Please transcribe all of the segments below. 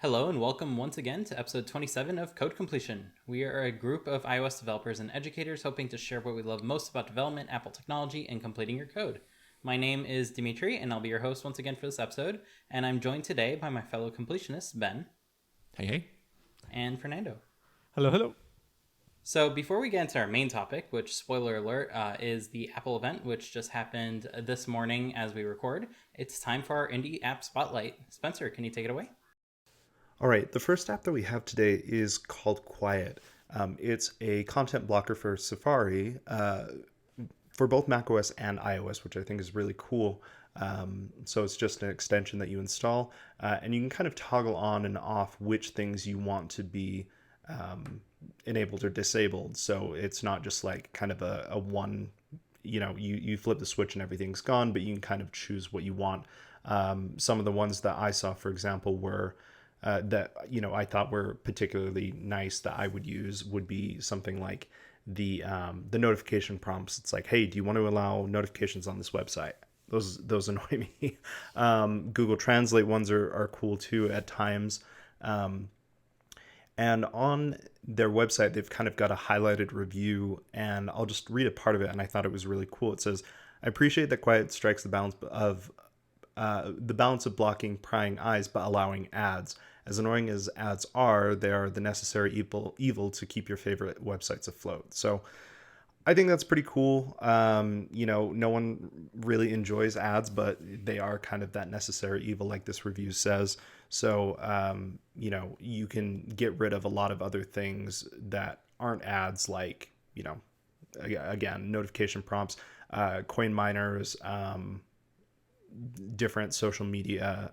Hello and welcome once again to episode 27 of Code Completion. We are a group of iOS developers and educators hoping to share what we love most about development, Apple technology, and completing your code. My name is Dimitri, and I'll be your host once again for this episode, and I'm joined today by my fellow completionists, Ben Hey, hey. and Fernando. Hello, hello. So before we get into our main topic, which, spoiler alert, is the Apple event, which just happened this morning as we record, it's time for our Indie App Spotlight. Spencer, can you take it away? All right, the first app that we have today is called Quiet. It's a content blocker for Safari for both macOS and iOS, which I think is really cool. So it's just an extension that you install, and you can kind of toggle on and off which things you want to be enabled or disabled. So it's not just like kind of a one, you flip the switch and everything's gone, but you can kind of choose what you want. Some of the ones that I saw, for example, were that I thought were particularly nice that I would use would be something like the notification prompts. It's like, hey, do you want to allow notifications on this website? Those annoy me. Google Translate ones are cool too at times. And on their website, they've kind of got a highlighted review, and I'll just read a part of it. And I thought it was really cool. It says, "I appreciate that Quiet strikes the balance of blocking prying eyes but allowing ads. As annoying as ads are, they are the necessary evil to keep your favorite websites afloat." So I think that's pretty cool. No one really enjoys ads, but they are kind of that necessary evil, like this review says. So, you can get rid of a lot of other things that aren't ads, like, again, notification prompts, coin miners, different social media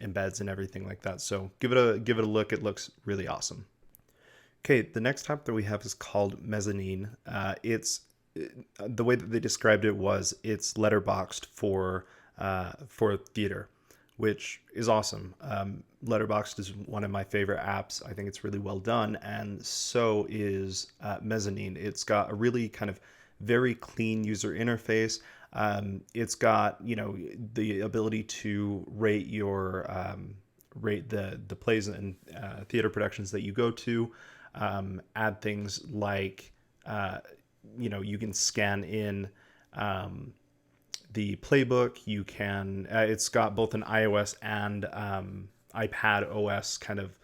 embeds and everything like that. So give it a look. It looks really awesome. Okay, the next tab that we have is called Mezzanine. It's the way that they described it was it's letterboxed for theater, which is awesome. Letterboxd is one of my favorite apps. I think it's really well done, and so is Mezzanine. It's got a really kind of very clean user interface. It's got the ability to rate the plays and theater productions that you go to. Add things like you can scan in the playbook. You can it's got both an iOS and iPad OS kind of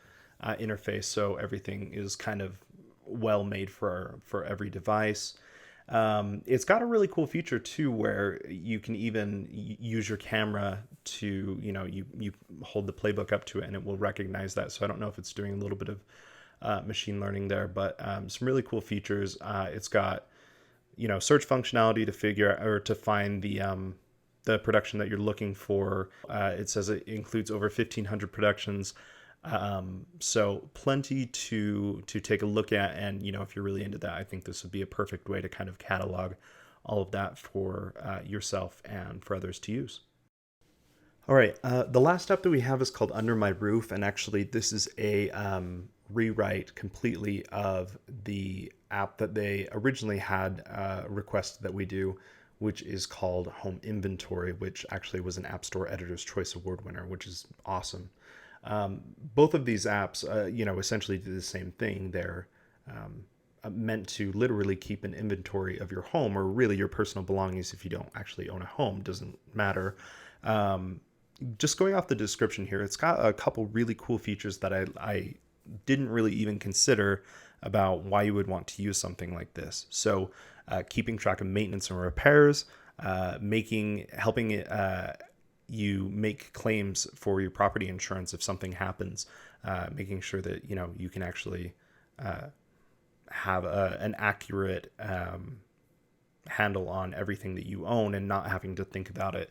interface, so everything is kind of well made for every device. It's got a really cool feature too, where you can even use your camera to, you hold the playbook up to it and it will recognize that. So I don't know if it's doing a little bit of machine learning there, but some really cool features. It's got, search functionality to figure or to find the production that you're looking for. It says it includes over 1,500 productions. So plenty to take a look at, and if you're really into that, I think this would be a perfect way to kind of catalog all of that for yourself and for others to use. All right, the last app that we have is called Under My Roof, and actually this is a rewrite completely of the app that they originally had requested that we do, which is called Home Inventory, which actually was an App Store Editor's Choice Award winner, which is awesome. Both of these apps, essentially do the same thing. They're meant to literally keep an inventory of your home, or really your personal belongings. If you don't actually own a home, doesn't matter. Just going off the description here, it's got a couple really cool features that I didn't really even consider about why you would want to use something like this. So keeping track of maintenance and repairs, helping it you make claims for your property insurance if something happens, making sure that you can actually have an accurate handle on everything that you own, and not having to think about it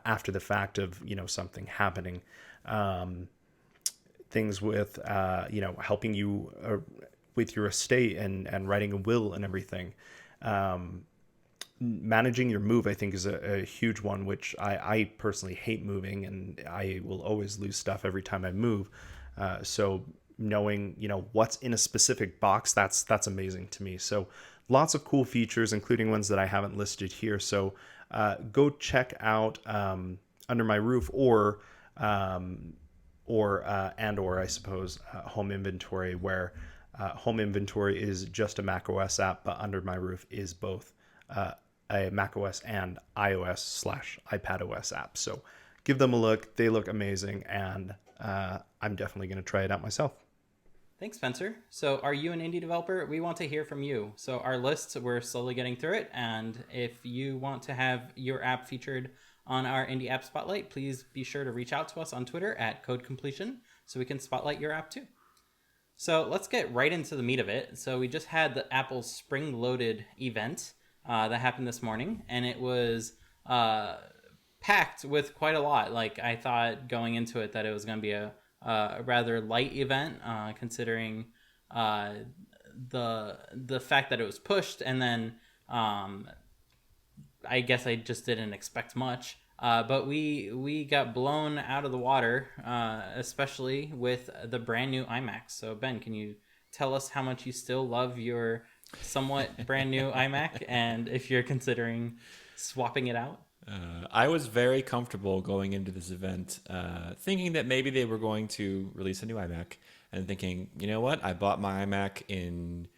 after the fact of something happening. Things with helping you with your estate and writing a will and everything. Managing your move, I think, is a huge one, which I personally hate moving, and I will always lose stuff every time I move. So knowing, what's in a specific box, that's amazing to me. So lots of cool features, including ones that I haven't listed here. So go check out Under My Roof, or or I suppose home inventory, where home inventory is just a Mac OS app, but under my roof is both a Mac OS and iOS/iPad OS app. So give them a look. They look amazing, and I'm definitely going to try it out myself. Thanks, Spencer. So, are you an indie developer? We want to hear from you. So, our lists, we're slowly getting through it. And if you want to have your app featured on our Indie App Spotlight, please be sure to reach out to us on Twitter at Code Completion so we can spotlight your app too. So, let's get right into the meat of it. So, we just had the Apple Spring Loaded event that happened this morning, and it was packed with quite a lot. Like, I thought going into it that it was going to be a rather light event, considering the fact that it was pushed, and then I guess I just didn't expect much. But we got blown out of the water, especially with the brand new iMacs. So Ben, can you tell us how much you still love your somewhat brand new iMac, and if you're considering swapping it out? I was very comfortable going into this event, thinking that maybe they were going to release a new iMac, and thinking, you know what, I bought my iMac in,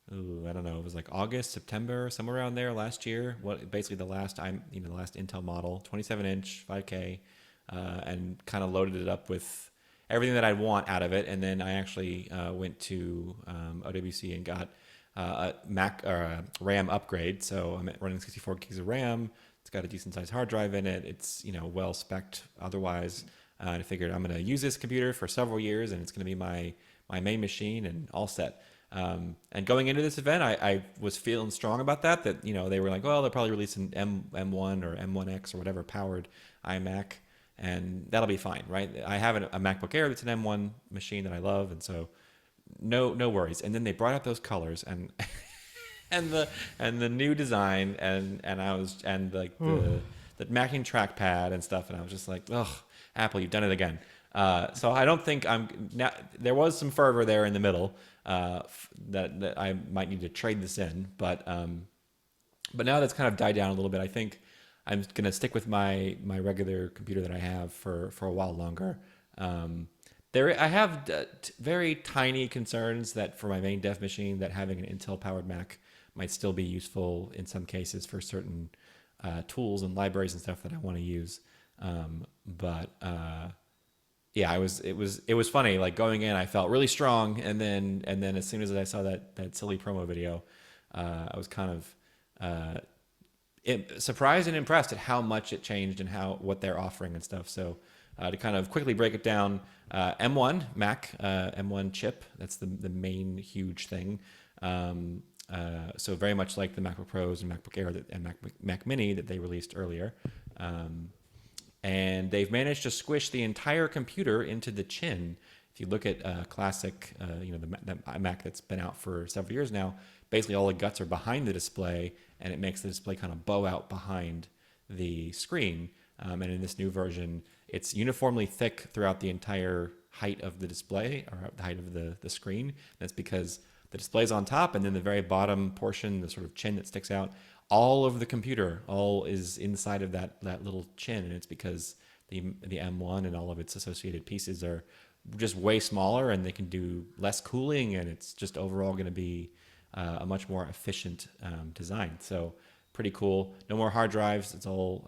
I don't know, it was like August, September, somewhere around there last year. Basically the last the last Intel model, 27-inch, 5K, and kind of loaded it up with everything that I'd want out of it. And then I actually went to OWC and got a Mac or a RAM upgrade. So I'm running 64 gigs of RAM. It's got a decent sized hard drive in it. It's, well spec'd otherwise. And I figured I'm going to use this computer for several years, and it's going to be my main machine and all set. And going into this event, I was feeling strong about that they were like, well, they'll probably release an M1 or M1X or whatever powered iMac, and that'll be fine, right? I have a MacBook Air that's an M1 machine that I love, and so no worries. And then they brought out those colors and and the new design and the matching trackpad and stuff, and I was just like, ugh, Apple, you've done it again. So I don't think now. There was some fervor there in the middle that I might need to trade this in, but now that's kind of died down a little bit. I think I'm gonna stick with my regular computer that I have for a while longer. I have very tiny concerns that for my main dev machine, that having an Intel powered Mac might still be useful in some cases for certain tools and libraries and stuff that I want to use. Yeah, it was funny. Like going in, I felt really strong, and then as soon as I saw that silly promo video, I was kind of surprised and impressed at how much it changed and what they're offering and stuff. So to kind of quickly break it down, M1 Mac, M1 chip, that's the main huge thing. So very much like the MacBook Pros and MacBook Air and Mac Mini that they released earlier. And they've managed to squish the entire computer into the chin. If you look at classic, the Mac that's been out for several years now, basically all the guts are behind the display, and it makes the display kind of bow out behind the screen. And in this new version, it's uniformly thick throughout the entire height of the display, or the height of the screen. That's because the display's on top, and then the very bottom portion, the sort of chin that sticks out, all of the computer, all is inside of that little chin, and it's because the M1 and all of its associated pieces are just way smaller, and they can do less cooling, and it's just overall going to be a much more efficient design. So pretty cool. No more hard drives. It's all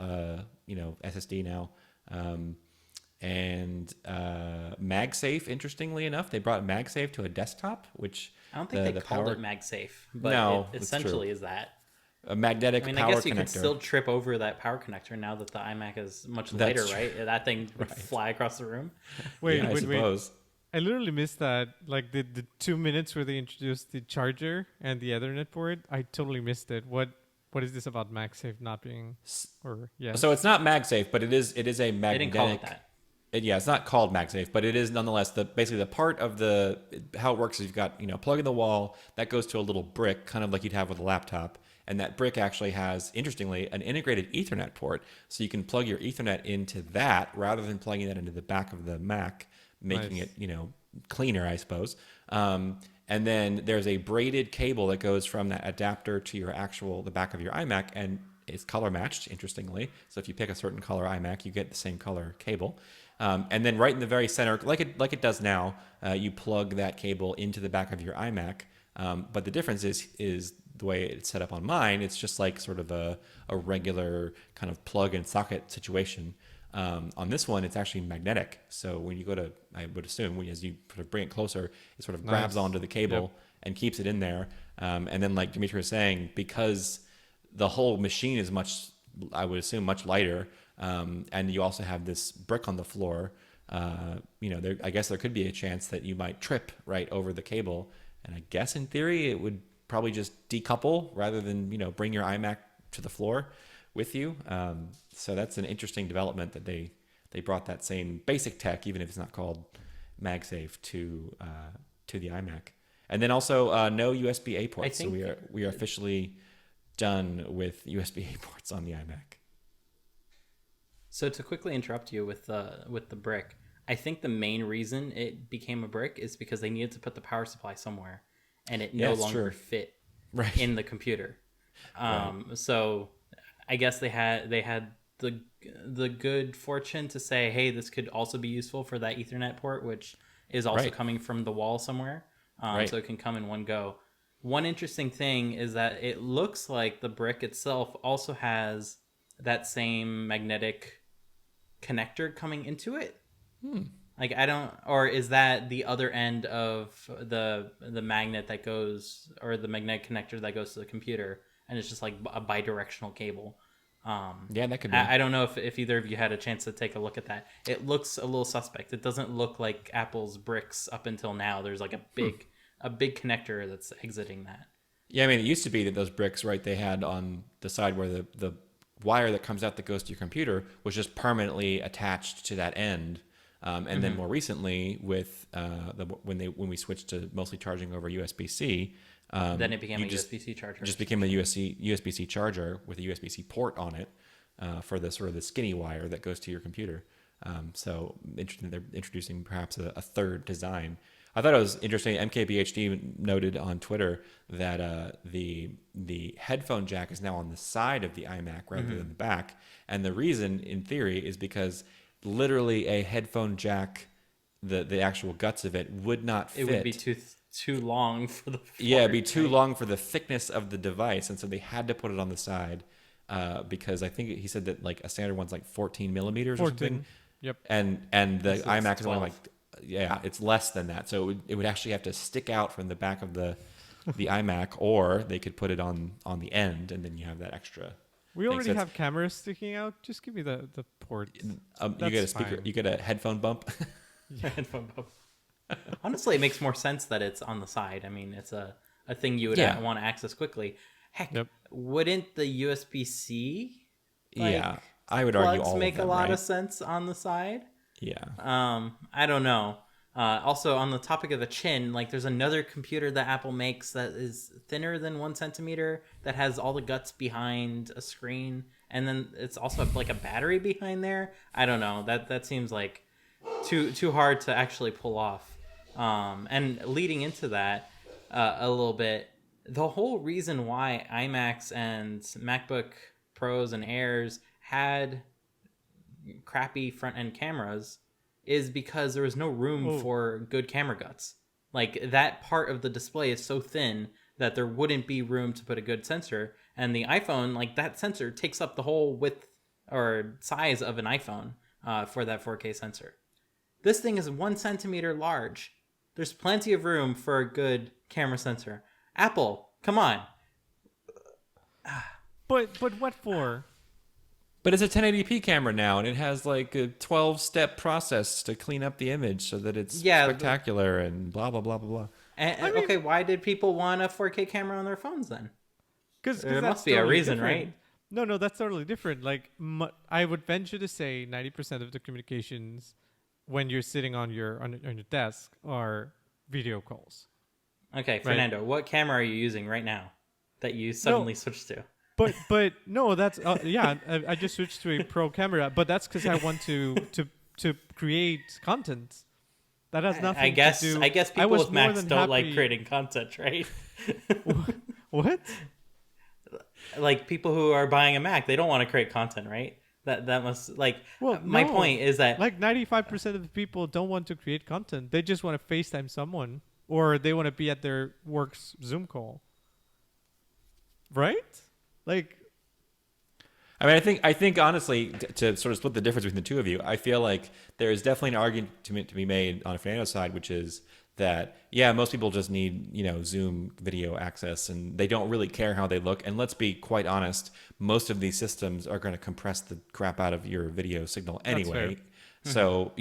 SSD now. And MagSafe, interestingly enough, they brought MagSafe to a desktop, which I don't think they called it MagSafe, but no, it essentially is that. A magnetic power connector. I guess you could still trip over that power connector now that the iMac is much lighter, right? That thing would fly across the room. Wait, I suppose. I literally missed that. Like the 2 minutes where they introduced the charger and the Ethernet port, I totally missed it. What is this about MagSafe not being? So it's not MagSafe, but it is a magnetic. They didn't call it that. It's not called MagSafe, but it is nonetheless basically the part of how it works is you've got plug in the wall that goes to a little brick, kind of like you'd have with a laptop. And that brick actually has, interestingly, an integrated Ethernet port. So you can plug your Ethernet into that rather than plugging that into the back of the Mac, making it, cleaner, I suppose. And then there's a braided cable that goes from that adapter to the back of your iMac, and it's color matched, interestingly. So if you pick a certain color iMac, you get the same color cable. And then right in the very center, like it does now, you plug that cable into the back of your iMac. But the difference is the way it's set up on mine. It's just like sort of a regular kind of plug and socket situation. On this one, it's actually magnetic. So when you go to, I would assume, as you sort of bring it closer, it sort of grabs onto the cable and keeps it in there. And then, like Dimitri was saying, because the whole machine is much, I would assume, much lighter, and you also have this brick on the floor, I guess there could be a chance that you might trip right over the cable. And I guess in theory, it would probably just decouple rather than, bring your iMac to the floor with you. So that's an interesting development that they brought that same basic tech, even if it's not called MagSafe, to the iMac. And then also no USB-A ports. So we are officially done with USB-A ports on the iMac. So to quickly interrupt you with the brick, I think the main reason it became a brick is because they needed to put the power supply somewhere, and it no longer fit in the computer. So I guess they had the good fortune to say, hey, this could also be useful for that Ethernet port, which is also coming from the wall somewhere. So it can come in one go. One interesting thing is that it looks like the brick itself also has that same magnetic connector coming into it. Like, I don't, or is that the other end of the magnet that goes, or the magnetic connector that goes to the computer, and it's just like a bidirectional cable? That could be. I don't know if either of you had a chance to take a look at that. It looks a little suspect. It doesn't look like Apple's bricks up until now. There's like a big connector that's exiting that. Yeah, I mean, it used to be that those bricks, right, they had on the side where the wire that comes out that goes to your computer was just permanently attached to that end. And then more recently, with when we switched to mostly charging over USB-C, then it became a USB-C charger. It just became a USB-C charger with a USB-C port on it for the sort of the skinny wire that goes to your computer. So interesting, they're introducing perhaps a third design. I thought it was interesting. MKBHD noted on Twitter that the headphone jack is now on the side of the iMac rather than the back, and the reason, in theory, is because literally a headphone jack, the actual guts of it would not fit. It would be too long for the port, it'd be too long for the thickness of the device, and so they had to put it on the side because I think he said that like a standard one's like 14 millimeters or something. Yep. And the So iMac it's is only 12. like it's less than that, so it would actually have to stick out from the back of the iMac, or they could put it on the end, and then you have that extra. We already have cameras sticking out. Just give me the port. You get a speaker. You get a headphone bump. Headphone bump. Honestly, it makes more sense that it's on the side. I mean, it's a thing you would want to access quickly. Heck, wouldn't the USB-C I would argue all make of them, a lot right? of sense on the side? Yeah. I don't know. Also, on the topic of the chin, like there's another computer that Apple makes that is thinner than 1 centimeter that has all the guts behind a screen, and then it's also like a battery behind there. I don't know. That seems like too hard to actually pull off. And leading into that a little bit, the whole reason why iMacs and MacBook Pros and Airs had crappy front end cameras is because there was no room for good camera guts. Like that part of the display is so thin that there wouldn't be room to put a good sensor. And the iPhone, like that sensor takes up the whole width or size of an iPhone for that 4K sensor. This thing is 1 centimeter large. There's plenty of room for a good camera sensor. Apple, come on. But what for? But it's a 1080p camera now, and it has like a 12-step process to clean up the image so that it's spectacular and blah, blah, blah, blah, blah. Okay, why did people want a 4K camera on their phones then? Because there must be a reason, different. right? No, that's totally different. Like, I would venture to say 90% of the communications when you're sitting on your desk are video calls. Okay, Fernando, what camera are you using right now that you suddenly switched to? But no, that's I just switched to a pro camera, but that's because I want to create content. That has nothing I guess to do. I guess people with Macs don't like creating content, right? What? Like people who are buying a Mac, they don't want to create content, right? That must like Well, my no. point is that Like 95% of the people don't want to create content. They just want to FaceTime someone or they want to be at their work's Zoom call. Right? Like, I mean, I think honestly, to sort of split the difference between the two of you, I feel like there is definitely an argument to be made on a Fernando side, which is that, yeah, most people just need, Zoom video access and they don't really care how they look. And let's be quite honest, most of these systems are going to compress the crap out of your video signal anyway. fair. So,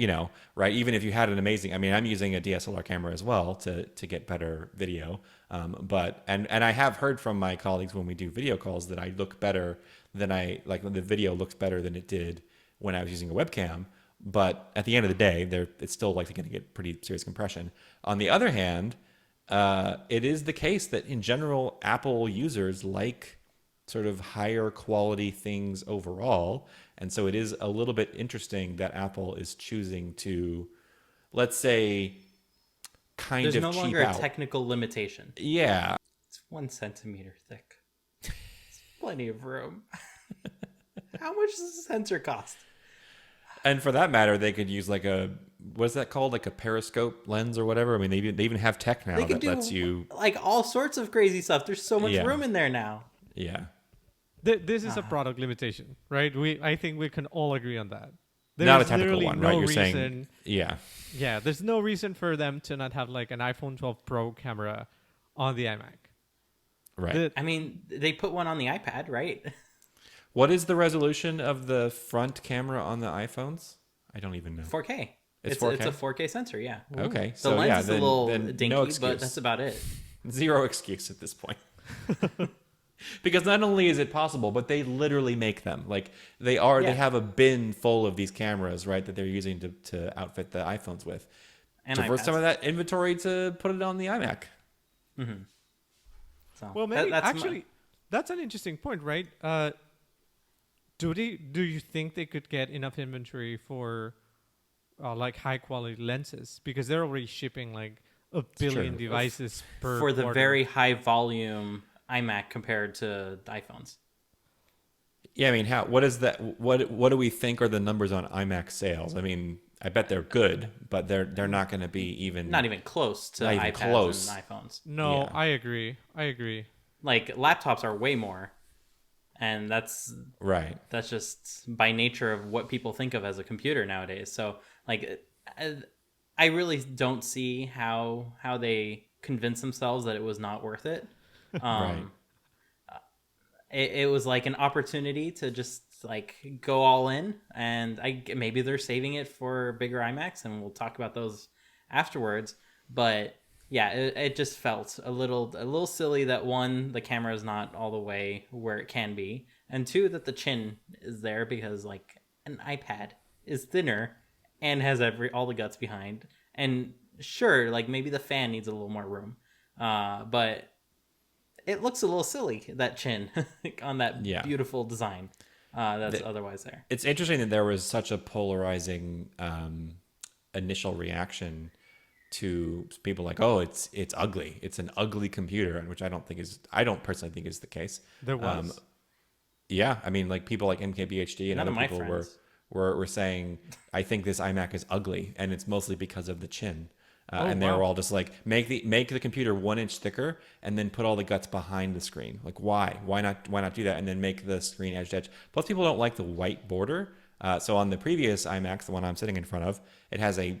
right, even if you had an amazing, I mean, I'm using a DSLR camera as well to get better video. But I have heard from my colleagues when we do video calls that I look better than the video looks better than it did when I was using a webcam. But at the end of the day, it's still likely going to get pretty serious compression. On the other hand, it is the case that in general, Apple users like sort of higher quality things overall. And so it is a little bit interesting that Apple is choosing to, let's say, there's of no cheap longer out. a technical limitation. Yeah. It's 1 centimeter thick. It's plenty of room. How much does a sensor cost? And for that matter, they could use what's that called? Like a periscope lens or whatever. I mean, they even have tech now that lets you like all sorts of crazy stuff. There's so much room in there now. Yeah. this is a product limitation, right? I think we can all agree on that. There's Not a technical literally one, no right? You're reason, saying, yeah. Yeah, there's no reason for them to not have like an iPhone 12 Pro camera on the iMac. Right. I mean, they put one on the iPad, right? What is the resolution of the front camera on the iPhones? I don't even know. 4K. It's It's 4K? a 4K sensor, yeah. Okay. The So lens yeah, is then, a little then dinky, no but excuse. that's about it. Zero excuse at this point. Because not only is it possible, but they literally make them. Like they have a bin full of these cameras, right, that they're using to outfit the iPhones with. And Divert iPads. some of that inventory to put it on the iMac. So Well, maybe that's actually, that's an interesting point, right? Do you think they could get enough inventory for like high quality lenses because they're already shipping like a billion true. devices per for the quarter. very high volume iMac compared to the iPhones. Yeah, I mean, what is that? What do we think are the numbers on iMac sales? I mean, I bet they're good, but they're not going to be even Not even close to Not even iPads close. and iPhones. No, Yeah. I agree. Like laptops are way more, and that's right. just by nature of what people think of as a computer nowadays. So like, I really don't see how they convince themselves that it was not worth it. Right. It was like an opportunity to just like go all in, and maybe they're saving it for bigger iMacs, and we'll talk about those afterwards. But yeah, it just felt a little silly that one, the camera is not all the way where it can be, and two, that the chin is there because like an iPad is thinner and has all the guts behind, and sure, like maybe the fan needs a little more room, but it looks a little silly, that chin on that beautiful design that's otherwise there. It's interesting that there was such a polarizing initial reaction to people like, oh, it's ugly. It's an ugly computer, which I don't personally think is the case. There was. Yeah, I mean, like people like MKBHD and None other of my people friends. were saying, I think this iMac is ugly, and it's mostly because of the chin. And they wow. were all just like, make the computer 1 inch thicker, and then put all the guts behind the screen. Like, why? Why not do that? And then make the screen edge to edge. Plus, people don't like the white border. So on the previous iMacs, the one I'm sitting in front of, it has a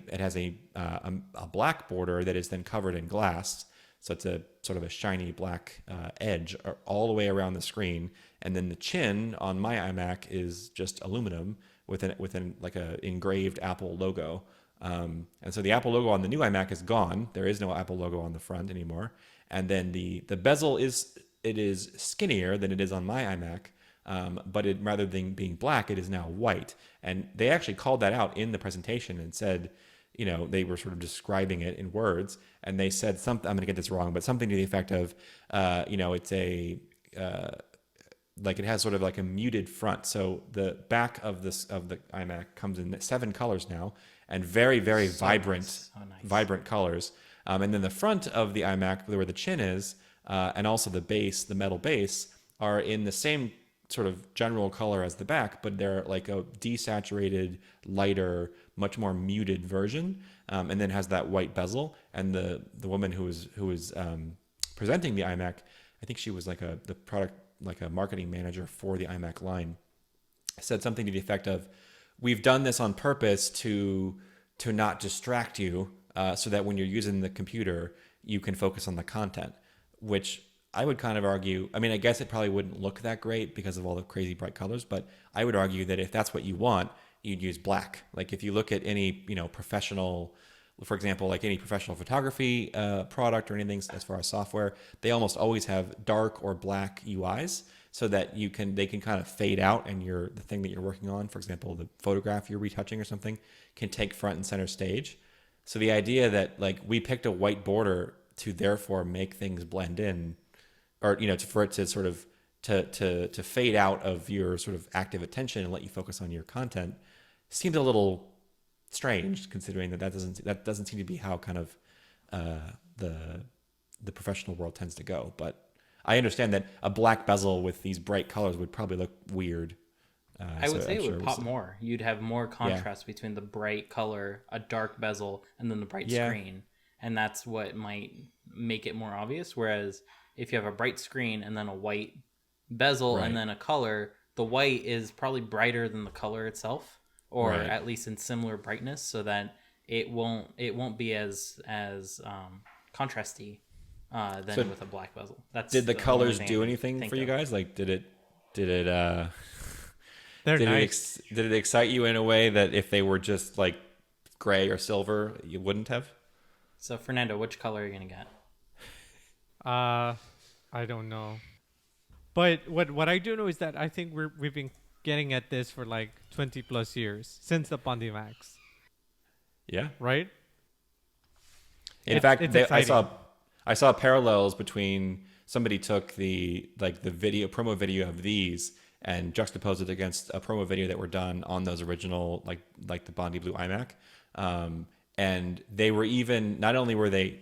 black border that is then covered in glass. So it's a sort of a shiny black edge all the way around the screen. And then the chin on my iMac is just aluminum with an like a engraved Apple logo. And so the Apple logo on the new iMac is gone. There is no Apple logo on the front anymore. And then the bezel is skinnier than it is on my iMac. But rather than being black, it is now white. And they actually called that out in the presentation and said, they were sort of describing it in words, and they said something. I'm going to get this wrong, but something to the effect of, it's a like it has sort of like a muted front. So the back of the iMac comes in 7 colors now, and very, very vibrant, vibrant colors. And then the front of the iMac, where the chin is, and also the base, the metal base, are in the same sort of general color as the back, but they're like a desaturated, lighter, much more muted version, and then has that white bezel. And the woman who was presenting the iMac, I think she was like the product, like a marketing manager for the iMac line, said something to the effect of, "We've done this on purpose to not distract you, so that when you're using the computer, you can focus on the content," which I would kind of argue, I mean, I guess it probably wouldn't look that great because of all the crazy bright colors, but I would argue that if that's what you want, you'd use black. Like if you look at any, professional, for example, like any professional photography product or anything as far as software, they almost always have dark or black UIs so that they can kind of fade out, and the thing that you're working on, for example, the photograph you're retouching or something, can take front and center stage. So the idea that like we picked a white border to therefore make things blend in, or for it to sort of to fade out of your sort of active attention and let you focus on your content, seems a little strange, considering that doesn't seem to be how kind of the professional world tends to go. But I understand that a black bezel with these bright colors would probably look weird. I would say it would pop more. You'd have more contrast between the bright color, a dark bezel, and then the bright screen. And that's what might make it more obvious. Whereas if you have a bright screen and then a white bezel and then a color, the white is probably brighter than the color itself, or at least in similar brightness, so that it won't be as contrasty than with a black bezel. Did the colors do anything for you guys? Like, did it They're did nice. did it excite you in a way that if they were just like gray or silver, you wouldn't have? So Fernando, which color are you gonna get? I don't know. But what I do know is that I think we've been getting at this for like 20 plus years since the Bondi Max. Yeah. Right? In fact, I saw parallels between somebody took the promo video of these and juxtaposed it against a promo video that were done on those original like the Bondi Blue iMac. And they were even, not only were they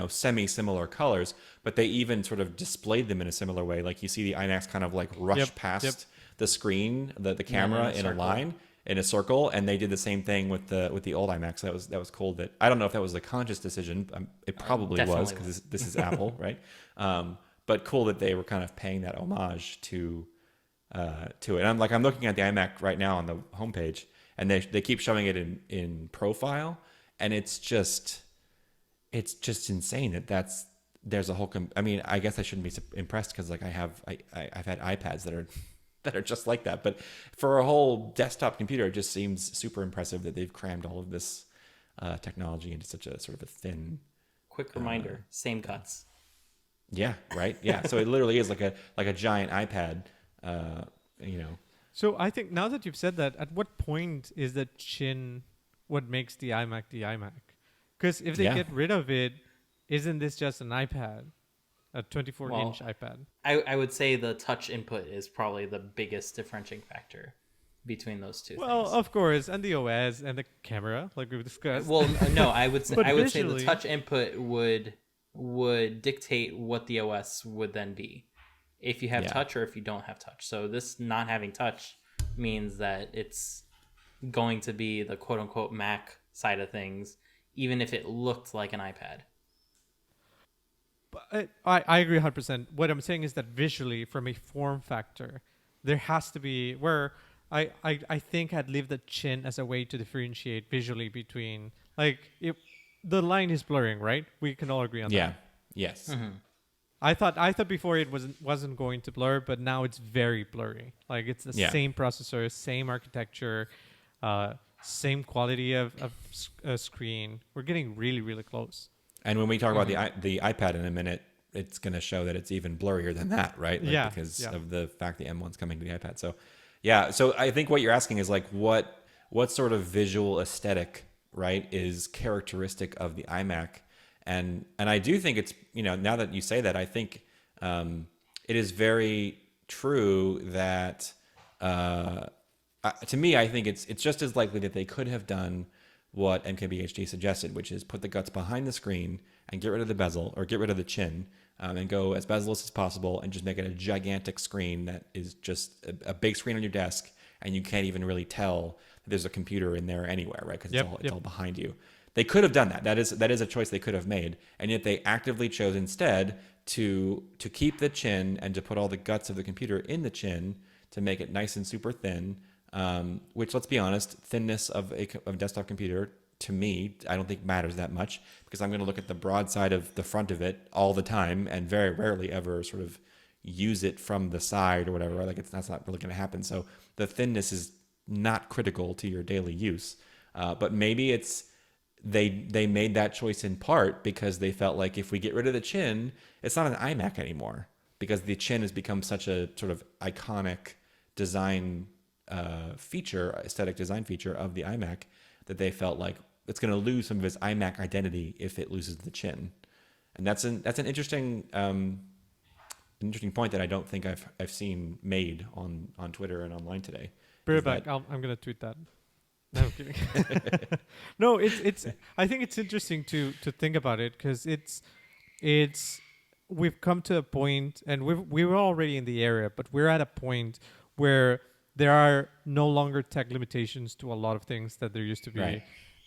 semi-similar colors, but they even sort of displayed them in a similar way. Like you see the iMacs kind of like rush past the screen, the camera in a line, in a circle, and they did the same thing with the old iMacs. That was cool. That I don't know if that was a conscious decision. It probably was, because this is Apple, right? But cool that they were kind of paying that homage to it. And I'm looking at the iMac right now on the homepage, and they keep showing it in profile, and it's just insane there's a whole I mean, I guess I shouldn't be impressed, because like I've had iPads that are just like that, but for a whole desktop computer, it just seems super impressive that they've crammed all of this technology into such a sort of a thin. Quick reminder: same cuts. Yeah, right. Yeah, so it literally is like a giant iPad. So I think now that you've said that, at what point is the chin what makes the iMac the iMac? Because if they get rid of it, isn't this just an iPad, a 24-inch iPad? I would say the touch input is probably the biggest differentiating factor between those two. Well, things. of course, and the OS and the camera, like we've discussed. Well, no, I would say visually, the touch input would dictate what the OS would then be, if you have touch or if you don't have touch. So this not having touch means that it's going to be the quote unquote Mac side of things, even if it looked like an iPad. But I agree 100%. What I'm saying is that visually, from a form factor, there has to be where I think I'd leave the chin as a way to differentiate visually between, like, the line is blurring, right? We can all agree on that. Yeah. Yes. Mm-hmm. I thought before it wasn't going to blur, but now it's very blurry. Like it's the same processor, same architecture, same quality of screen. We're getting really, really close. And when we talk about the iPad in a minute, it's going to show that it's even blurrier than that, right? Because of the fact the M1's coming to the iPad. So, So I think what you're asking is like what sort of visual aesthetic, right, is characteristic of the iMac. And I do think it's, now that you say that, I think it is very true that to me, I think it's just as likely that they could have done what MKBHD suggested, which is put the guts behind the screen and get rid of the bezel or get rid of the chin, and go as bezel-less as possible and just make it a gigantic screen that is just a big screen on your desk, and you can't even really tell that there's a computer in there anywhere, right? Because it's all behind you. They could have done that. That is a choice they could have made, and yet they actively chose instead to keep the chin and to put all the guts of the computer in the chin to make it nice and super thin. Which, let's be honest, thinness of a desktop computer, to me, I don't think matters that much, because I'm going to look at the broad side of the front of it all the time and very rarely ever sort of use it from the side or whatever. Like that's not really going to happen. So the thinness is not critical to your daily use. But maybe they made that choice in part because they felt like if we get rid of the chin, it's not an iMac anymore, because the chin has become such a sort of iconic design aesthetic design feature of the iMac, that they felt like it's going to lose some of its iMac identity if it loses the chin. And that's an interesting point that I don't think I've seen made on Twitter and online today. Bring it back. I'm gonna tweet that. No, I'm kidding. No, it's. I think it's interesting to think about it, because it's. We've come to a point, and we were already in the area, but we're at a point where there are no longer tech limitations to a lot of things that there used to be.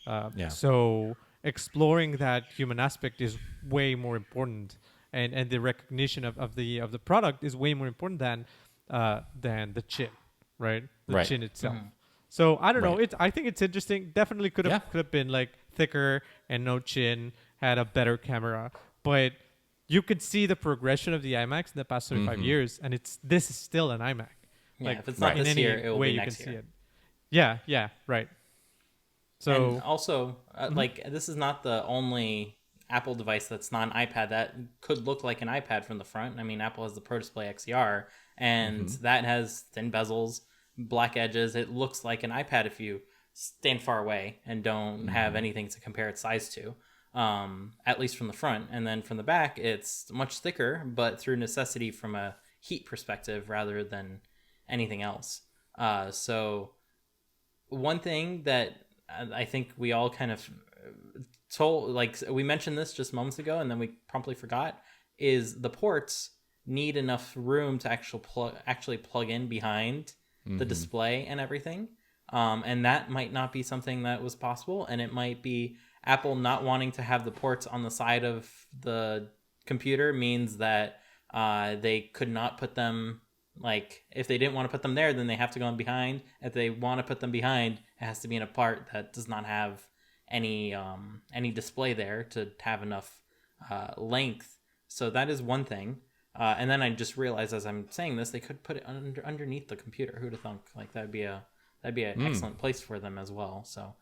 Right. So exploring that human aspect is way more important, and the recognition of the product is way more important than the chin, right? The chin itself. Mm-hmm. So I don't know. I think it's interesting. Definitely could have been like thicker and no chin, had a better camera, but you could see the progression of the iMacs in the past 25 years, and this is still an iMac. Yeah, like, if it's not in this any year, it will way be you next can see year. it. Yeah, right. So and also, like, this is not the only Apple device that's not an iPad that could look like an iPad from the front. I mean, Apple has the Pro Display XR, and that has thin bezels, black edges. It looks like an iPad if you stand far away and don't have anything to compare its size to, at least from the front. And then from the back, it's much thicker, but through necessity from a heat perspective rather than anything else. So one thing that I think we all kind of told, like we mentioned this just moments ago and then we promptly forgot, is the ports need enough room to actually plug in behind the display and everything. And that might not be something that was possible. And it might be Apple not wanting to have the ports on the side of the computer means that they could not put them, like if they didn't want to put them there, then they have to go in behind. If they want to put them behind, it has to be in a part that does not have any display there to have enough length. So that is one thing. And then I just realized as I'm saying this, they could put it underneath the computer. Who'd have thunk? Like that'd be an excellent place for them as well. So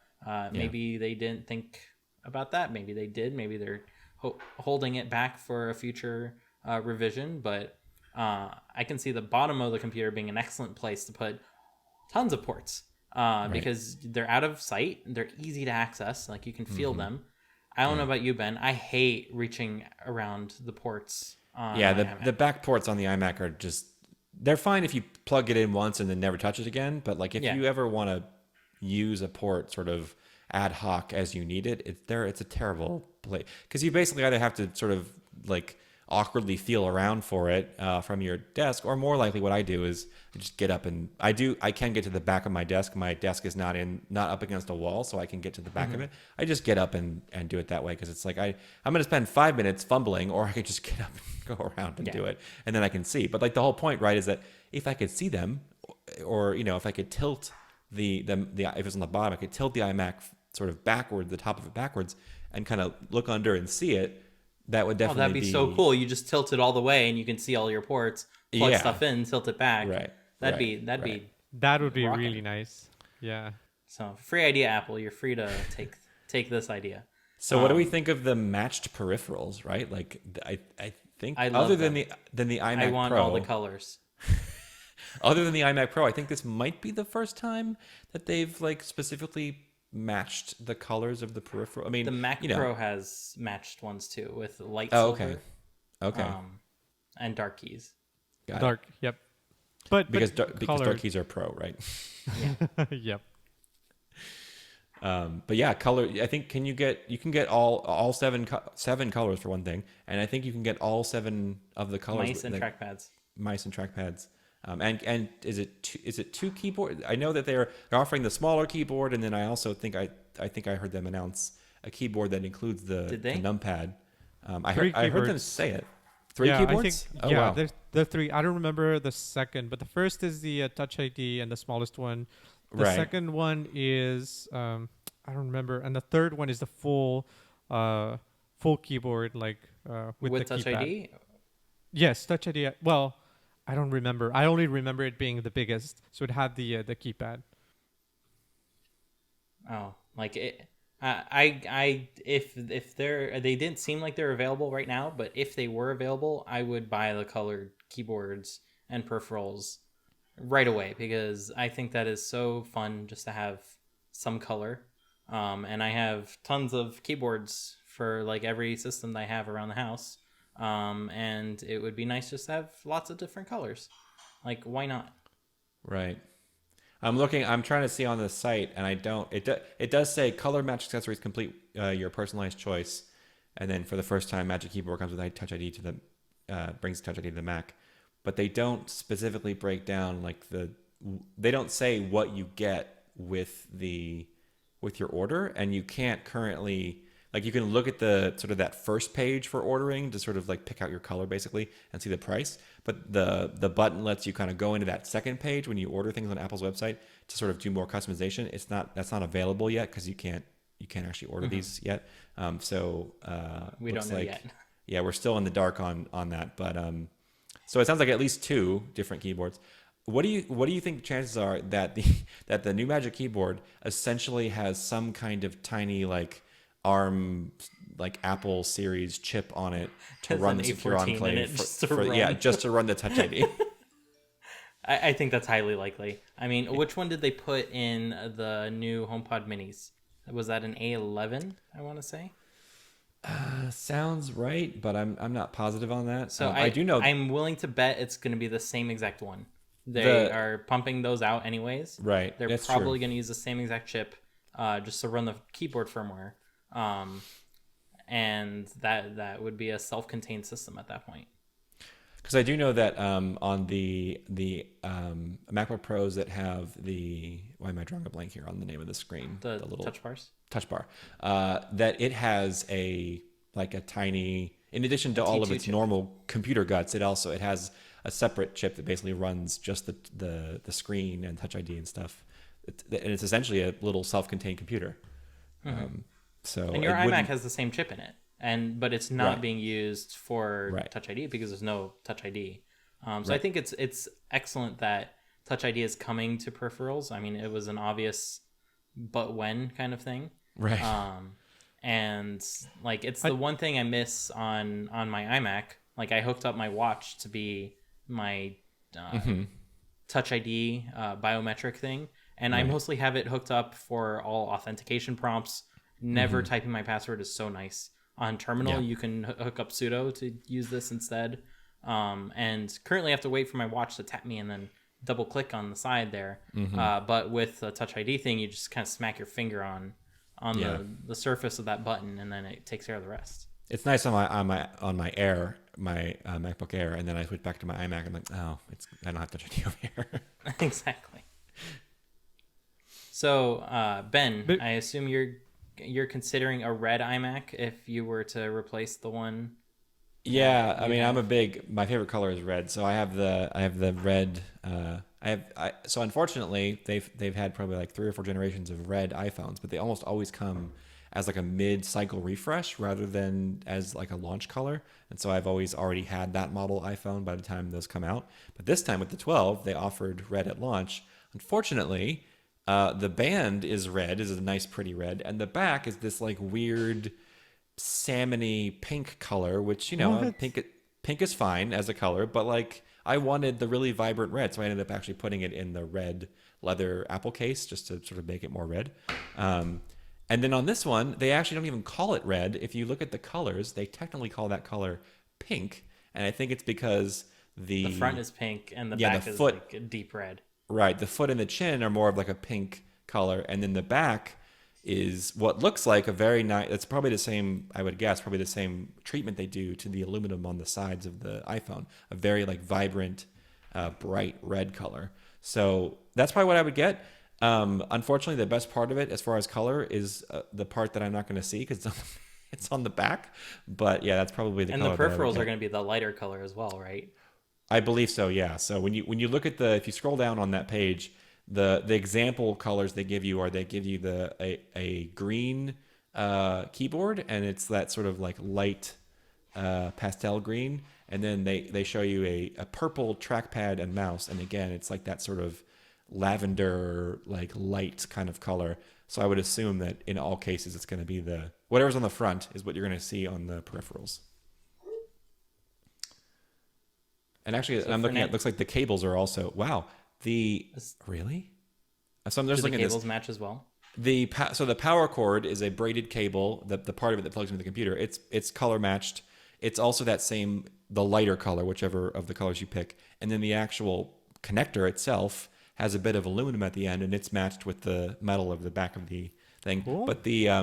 maybe they didn't think about that. Maybe they did. Maybe they're holding it back for a future revision. But I can see the bottom of the computer being an excellent place to put tons of ports because they're out of sight. They're easy to access. Like you can feel them. I don't know about you, Ben. I hate reaching around the ports. The back ports on the iMac are just, they're fine if you plug it in once and then never touch it again. But like if you ever want to use a port sort of ad hoc as you need it, it's a terrible place, because you basically either have to sort of like awkwardly feel around for it from your desk, or more likely what I do is I just get up and I can get to the back of my desk. My desk is not up against a wall, so I can get to the back of it. I just get up and do it that way, because it's like I'm going to spend 5 minutes fumbling, or I could just get up and go around and do it, and then I can see. But like the whole point, right, is that if I could see them, or if I could tilt the if it was on the bottom, I could tilt the iMac sort of backward, the top of it backwards, and kind of look under and see it. That would definitely that'd be so cool. You just tilt it all the way and you can see all your ports, plug stuff in, tilt it back. Right. That would be rocking. Really nice. Yeah. So free idea, Apple. You're free to take this idea. So what do we think of the matched peripherals, right? Like I think other than the iMac Pro, I want all the colors. Other than the iMac Pro, I think this might be the first time that they've like specifically matched the colors of the peripheral. I mean, the Mac Pro has matched ones too with light silver. Okay. And dark keys. Dark. Yep. But because dark keys are Pro, right? Yep. But yeah, color. I think you can get all seven colors for one thing, and I think you can get all 7 of the colors. Mice and trackpads. Mice and trackpads. And is it two keyboard? I know that they're offering the smaller keyboard, and then I also think I heard them announce a keyboard that includes the numpad. I heard them say it. 3 keyboards? I think, wow. There's 3. I don't remember the second, but the first is the Touch ID and the smallest one. The second one is I don't remember, and the third one is the full keyboard, like with the Touch keypad. ID. Yes, Touch ID. Well, I don't remember. I only remember it being the biggest, so it had the keypad. Oh, like it. If they didn't seem like they're available right now, but if they were available, I would buy the colored keyboards and peripherals right away, because I think that is so fun just to have some color. And I have tons of keyboards for like every system that I have around the house. And it would be nice just to have lots of different colors. Like, why not? Right. I'm trying to see on the site, and it does say color match accessories complete your personalized choice. And then for the first time, Magic Keyboard comes with Touch ID brings Touch ID to the Mac. But they don't specifically break down they don't say what you get with your order, and you can't currently, you can look at the sort of that first page for ordering to sort of pick out your color basically and see the price. But the button lets you kind of go into that second page when you order things on Apple's website to sort of do more customization. That's not available yet because you can't actually order these yet. We don't know yet. Yeah, we're still in the dark on that, but so it sounds like at least 2 different keyboards. What do you think the chances are that the new Magic Keyboard essentially has some kind of tiny ARM Apple series chip on it to run the secure enclave just to run the Touch ID? I think that's highly likely. I mean, which one did they put in the new HomePod Minis? Was that an A11? I want to say. Sounds right, but I'm not positive on that. So I do know. I'm willing to bet it's going to be the same exact one. They are pumping those out anyways. Right. They're probably going to use the same exact chip, just to run the keyboard firmware. And that would be a self-contained system at that point. Because I do know that on the MacBook Pros that have why am I drawing a blank here on the name of the screen? The little touch bar. That it has a tiny, in addition to all of its chip. Normal computer guts, it has a separate chip that basically runs just the screen and Touch ID and stuff. And it's essentially a little self-contained computer. Mm-hmm. And your iMac has the same chip in it, but it's not being used for Touch ID because there's no Touch ID. So I think it's excellent that Touch ID is coming to peripherals. I mean, it was an obvious but when kind of thing. Right. And it's the one thing I miss on my iMac. I hooked up my watch to be my Touch ID biometric thing, and I mostly have it hooked up for all authentication prompts. Never typing my password is so nice. On terminal, you can hook up sudo to use this instead. And currently I have to wait for my watch to tap me and then double click on the side there. But with the Touch ID thing, you just kind of smack your finger on the surface of that button, and then it takes care of the rest. It's nice on my Air, my MacBook Air, and then I switch back to my iMac. I'm like, I don't have Touch ID over here. Exactly. So Ben, I assume you're considering a red iMac if you were to replace the one. Yeah, I mean, my favorite color is red, so I have the red. So unfortunately, they've had probably 3 or 4 generations of red iPhones, but they almost always come as a mid-cycle refresh rather than as a launch color. And so I've already had that model iPhone by the time those come out. But this time with the 12, they offered red at launch. Unfortunately, the band is a nice, pretty red, and the back is this weird salmony pink color, which pink is fine as a color, but I wanted the really vibrant red, so I ended up actually putting it in the red leather Apple case just to sort of make it more red. And then on this one, they actually don't even call it red. If you look at the colors, they technically call that color pink, and I think it's because the front is pink and the back is a deep red. Right, the foot and the chin are more of a pink color, and then the back is what looks like a very nice. It's probably the same. I would guess probably the same treatment they do to the aluminum on the sides of the iPhone. A very like vibrant, bright red color. So that's probably what I would get. Unfortunately, the best part of it, as far as color, is the part that I'm not going to see because it's on the back. But yeah, that's probably the And color the that I would peripherals get. are going to be the lighter color as well, right? I believe so. Yeah. So when you look at if you scroll down on that page, the example colors they give you a green keyboard, and it's that sort of like light pastel green, and then they show you a purple trackpad and mouse, and again it's like that sort of lavender like light kind of color. So I would assume that in all cases it's going to be whatever's on the front is what you're going to see on the peripherals. And actually, So I'm looking now- at. Looks like the cables are also. Wow. Really? So I'm just Do the looking at cables this. match as well? So the power cord is a braided cable. The part of it that plugs into the computer. It's color matched. It's also the lighter color, whichever of the colors you pick. And then the actual connector itself has a bit of aluminum at the end, and it's matched with the metal of the back of the thing. Cool. But they're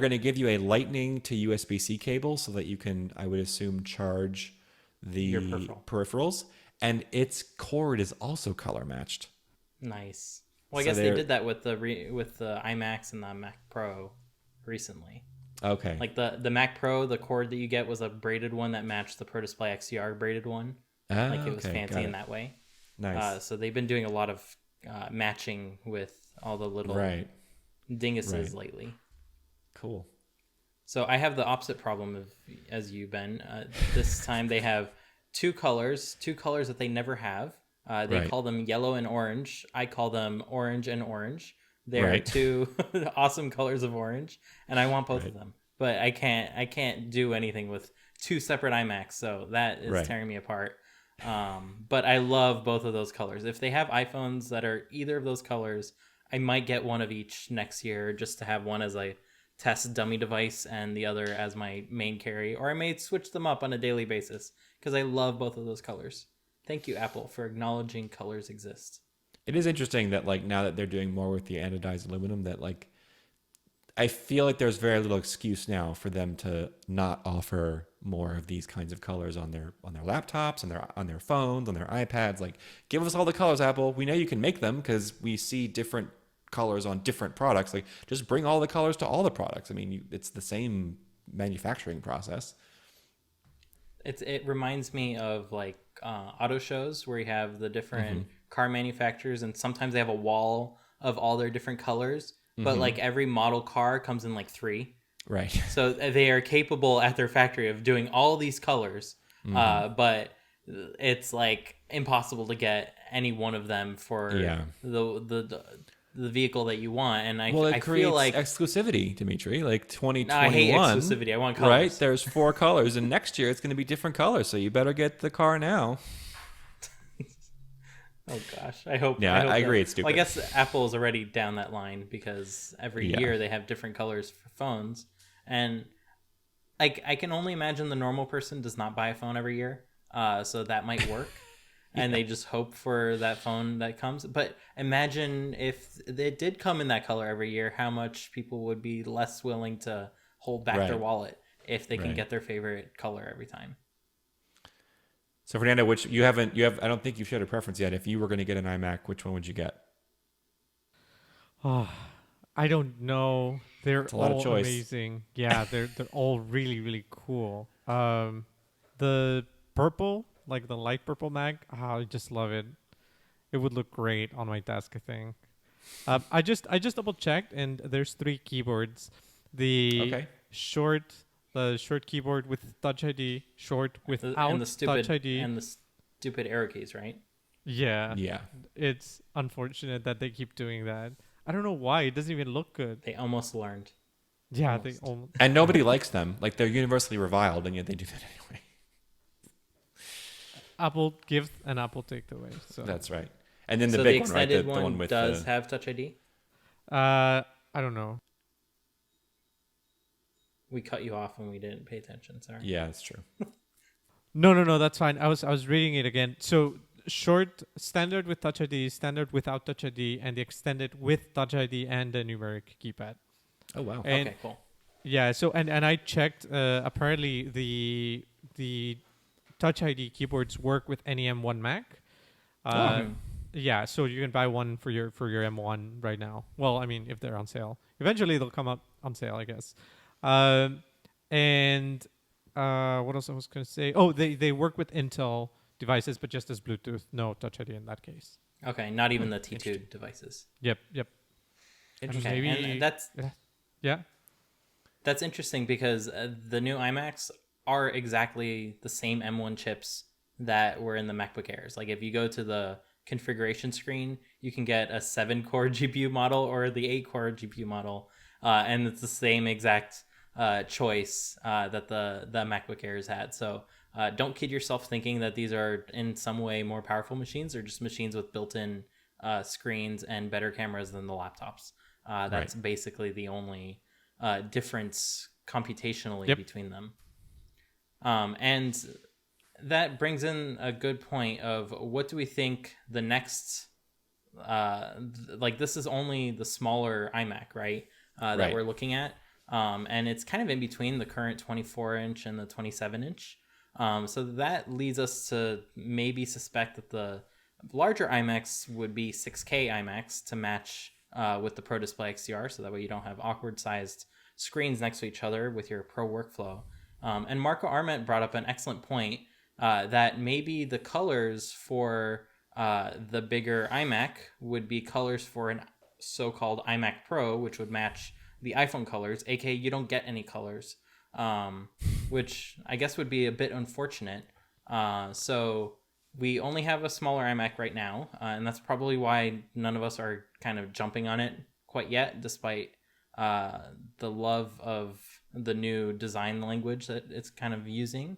going to give you a Lightning to USB-C cable so that you can, I would assume, charge Your the peripheral. peripherals, and its cord is also color matched. Nice. Well, I So guess they they're- did that with the iMacs and the Mac Pro recently. Okay. Like the Mac Pro, the cord that you get was a braided one that matched the Pro Display XDR braided one. Like it was Okay, fancy got in it. that way. Nice. So they've been doing a lot of matching with all the little Right. dinguses Right. lately. Cool. So I have the opposite problem as you, Ben. This time they have two colors that they never have. They Right. call them yellow and orange. I call them orange and orange. They are Right. two awesome colors of orange, and I want both Right. of them. But I can't do anything with two separate iMacs, so that is Right. tearing me apart. But I love both of those colors. If they have iPhones that are either of those colors, I might get one of each next year just to have one as a test dummy device and the other as my main carry, or I may switch them up on a daily basis because I love both of those colors. Thank you, Apple, for acknowledging colors exist. It is interesting that like now that they're doing more with the anodized aluminum, that like I feel like there's very little excuse now for them to not offer more of these kinds of colors on their laptops, on their phones, on their iPads. Like, give us all the colors, Apple. We know you can make them because we see different colors on different products. Like, just bring all the colors to all the products. I mean, it's the same manufacturing process. It reminds me of like auto shows where you have the different car manufacturers, and sometimes they have a wall of all their different colors, but like every model car comes in like 3. Right. So they are capable at their factory of doing all these colors, but it's like impossible to get any one of them for Yeah. the vehicle that you want. And Well, it I creates feel like exclusivity, Dimitri. Like 2021. no, I hate exclusivity. I want colors. Right? There's 4 colors, and next year it's going to be different colors. So you better get the car now. Oh gosh, I hope. Yeah, hope I agree, that- it's stupid. Well, I guess Apple is already down that line because every Yeah. year they have different colors for phones, and I can only imagine the normal person does not buy a phone every year, so that might work, and they just hope for that phone that comes. But imagine if it did come in that color every year, how much people would be less willing to hold back their Right. wallet if they can Right. get their favorite color every time. So Fernando, which I don't think you've shared a preference yet. If you were going to get an iMac, which one would you get? Oh, I don't know. They're a lot of all choice. amazing. Yeah, they're all really really cool. The purple, like the light purple Mac, I just love it. It would look great on my desk, I think. I just double checked, and there's 3 keyboards. The short keyboard with Touch ID, short without and the stupid Touch ID. and the stupid arrow keys, right? Yeah, Yeah. it's unfortunate that they keep doing that. I don't know why. It doesn't even look good. They almost learned. Yeah, Almost. they almost. And nobody likes them. Like they're universally reviled, and yet they do that anyway. Apple give and Apple take away. So That's right. And then the So big the one, right? extended The one with does the... have Touch ID. I don't know. We cut you off when we didn't pay attention. Sorry. Yeah, that's true. No, that's fine. I was reading it again. So short standard with Touch ID, standard without Touch ID, and the extended with Touch ID and the numeric keypad. Oh wow. And Okay, cool. yeah, so and I checked. Apparently, the Touch ID keyboards work with any M1 Mac. Mhm. Yeah, so you can buy one for your M1 right now. Well, I mean, if they're on sale, eventually they'll come up on sale, I guess. And what else I was going to say? Oh, they work with Intel devices, but just as Bluetooth, no Touch ID in that case. Okay, not even the T2 Interesting. devices. Yep. Interesting. Okay, Maybe and that's yeah. That's interesting because the new iMacs are exactly the same M1 chips that were in the MacBook Airs. Like if you go to the configuration screen, you can get a 7-core GPU model or the 8-core GPU model, and it's the same exact choice that the MacBook Airs had. So don't kid yourself thinking that these are in some way more powerful machines. They're just machines with built-in screens and better cameras than the laptops. That's basically the only difference computationally between them. And that brings in a good point of what do we think the next, like this is only the smaller iMac, right? That we're looking at. And it's kind of in between the current 24-inch and the 27-inch. So that leads us to maybe suspect that the larger iMacs would be 6K iMacs to match with the Pro Display XDR, so that way you don't have awkward sized screens next to each other with your Pro workflow. And Marco Arment brought up an excellent point that maybe the colors for the bigger iMac would be colors for an so-called iMac Pro, which would match the iPhone colors, aka you don't get any colors, which I guess would be a bit unfortunate. So we only have a smaller iMac right now, and that's probably why none of us are kind of jumping on it quite yet, despite the love of the new design language that it's kind of using.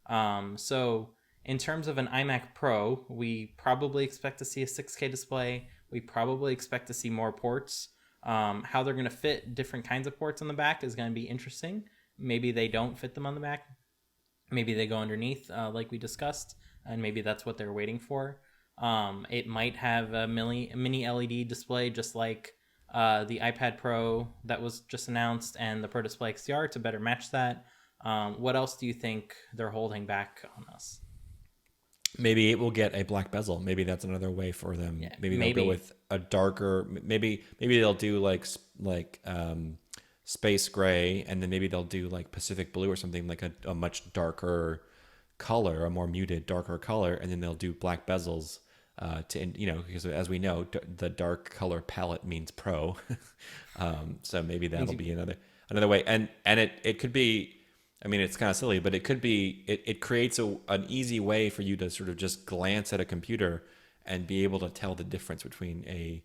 So in terms of an iMac Pro, we probably expect to see a 6K display. We probably expect to see more ports. How they're going to fit different kinds of ports on the back is going to be interesting. Maybe they don't fit them on the back. Maybe they go underneath, like we discussed, and maybe that's what they're waiting for. It might have a mini LED display, just like the iPad Pro that was just announced and the Pro Display XDR to better match that. What else do you think they're holding back on us? Maybe it will get a black bezel. Maybe that's another way for them. Yeah, Maybe they'll go with a darker. Maybe they'll do like space gray, and then maybe they'll do like Pacific blue or something, like a much darker color, a more muted, darker color, and then they'll do black bezels. Because as we know, the dark color palette means Pro. So maybe that'll be another way. And it could be. I mean, it's kind of silly, but it could be, it creates an easy way for you to sort of just glance at a computer and be able to tell the difference between a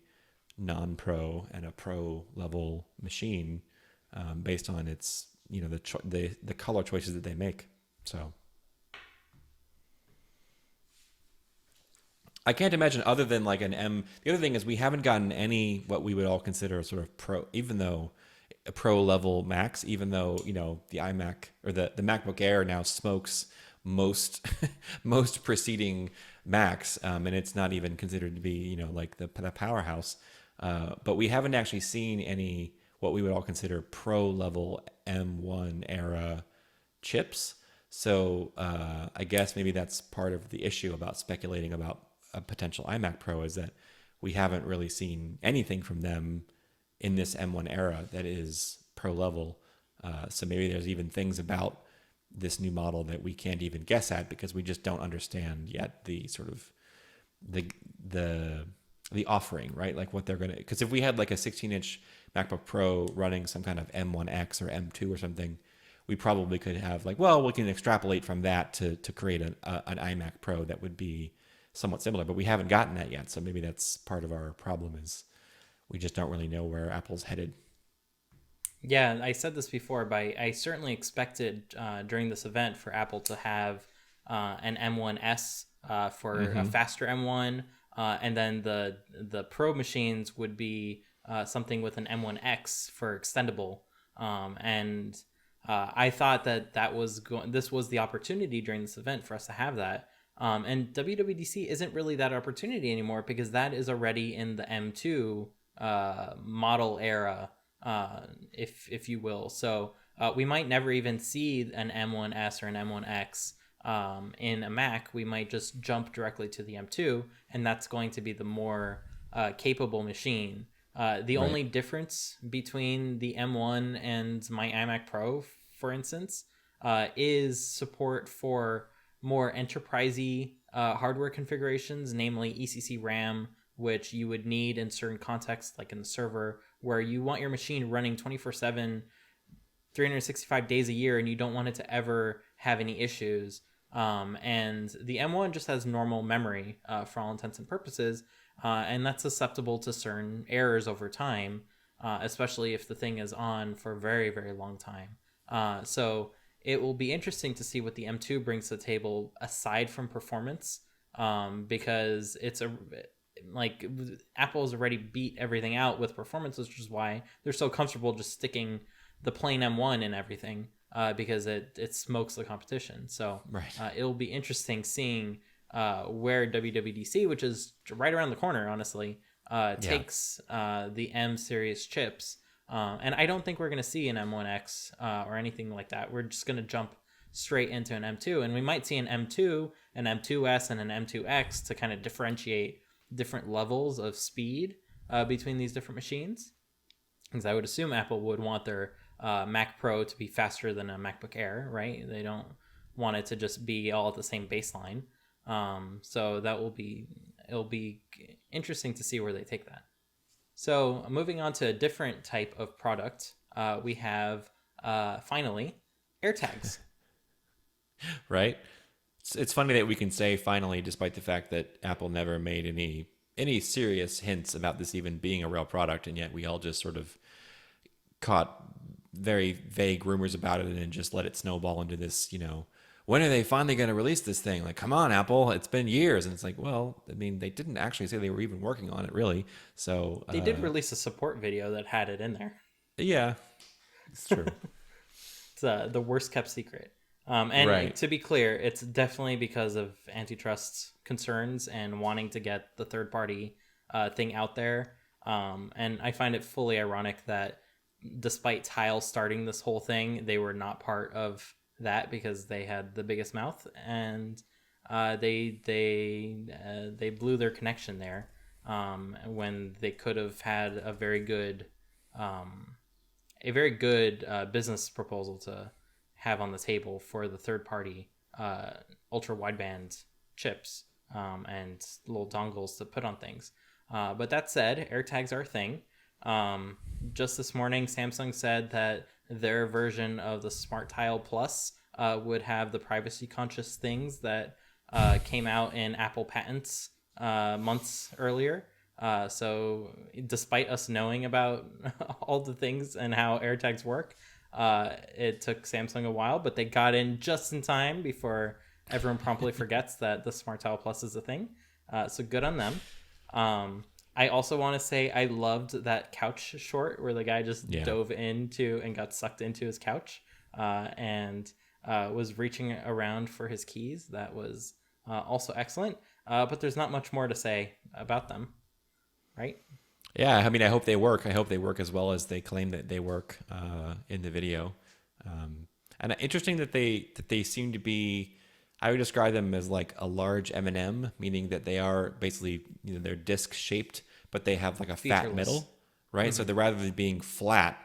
non-pro and a pro level machine based on its, the color choices that they make. So I can't imagine other than like an M. The other thing is we haven't gotten any what we would all consider sort of pro, even though a pro level Macs, even though the iMac or the MacBook Air now smokes most preceding Macs, and it's not even considered to be like the powerhouse. But we haven't actually seen any what we would all consider pro level M1 era chips. So I guess maybe that's part of the issue about speculating about a potential iMac Pro, is that we haven't really seen anything from them in this M1 era that is pro level. So maybe there's even things about this new model that we can't even guess at because we just don't understand yet the sort of the offering, right? Like what they're going to, because if we had like a 16-inch MacBook Pro running some kind of M1X or M2 or something, we probably could have like, well, we can extrapolate from that to create an iMac Pro that would be somewhat similar, but we haven't gotten that yet. So maybe that's part of our problem, is we just don't really know where Apple's headed. Yeah, I said this before, but I certainly expected during this event for Apple to have an M1S for a faster M1, and then the Pro machines would be something with an M1X for extendable. I thought that this was the opportunity during this event for us to have that. And WWDC isn't really that opportunity anymore because that is already in the M2 model era, if you will. So we might never even see an M1S or an M1X in a Mac. We might just jump directly to the M2, and that's going to be the more capable machine. The Right. only difference between the M1 and my iMac Pro, for instance, is support for more enterprisey hardware configurations, namely ECC RAM, which you would need in certain contexts, like in the server, where you want your machine running 24/7, 365 days a year, and you don't want it to ever have any issues. And the M1 just has normal memory for all intents and purposes, and that's susceptible to certain errors over time, especially if the thing is on for a very, very long time. So it will be interesting to see what the M2 brings to the table aside from performance, because it's a like Apple's already beat everything out with performance, which is why they're so comfortable just sticking the plain M1 in everything, because it smokes the competition. So Right. It'll be interesting seeing where WWDC, which is right around the corner, honestly, takes the M series chips. And I don't think we're going to see an M1X or anything like that. We're just going to jump straight into an M2, and we might see an M2, an M2S, and an M2X to kind of differentiate different levels of speed between these different machines. Because I would assume Apple would want their Mac Pro to be faster than a MacBook Air, right? They don't want it to just be all at the same baseline. So it'll be interesting to see where they take that. So moving on to a different type of product, we have finally AirTags. Right. It's funny that we can say finally, despite the fact that Apple never made any serious hints about this even being a real product, and yet we all just sort of caught very vague rumors about it and just let it snowball into this, when are they finally going to release this thing? Like, come on, Apple, it's been years. And it's like, well, I mean, they didn't actually say they were even working on it, really. So They did release a support video that had it in there. yeah, it's true. It's the worst kept secret. And Right. to be clear, it's definitely because of antitrust concerns and wanting to get the third party thing out there. And I find it fully ironic that despite Tile starting this whole thing, they were not part of that because they had the biggest mouth, and they blew their connection there when they could have had a very good business proposal to have on the table for the third party ultra wideband chips and little dongles to put on things. But that said, AirTags are a thing. Just this morning, Samsung said that their version of the Smart Tile Plus would have the privacy conscious things that came out in Apple patents months earlier. So despite us knowing about all the things and how AirTags work, it took Samsung a while, but they got in just in time before everyone promptly forgets that the Smart Tile Plus is a thing. So good on them. I also want to say I loved that couch short where the guy just dove into and got sucked into his couch and was reaching around for his keys. That was also excellent. But there's not much more to say about them, right? Yeah, I mean, I hope they work. I hope they work as well as they claim that they work in the video. And interesting that they seem to be. I would describe them as like a large M&M, meaning that they are basically they're disc shaped, but they have like a fat Featureless. middle, right? Mm-hmm. So they're rather than being flat,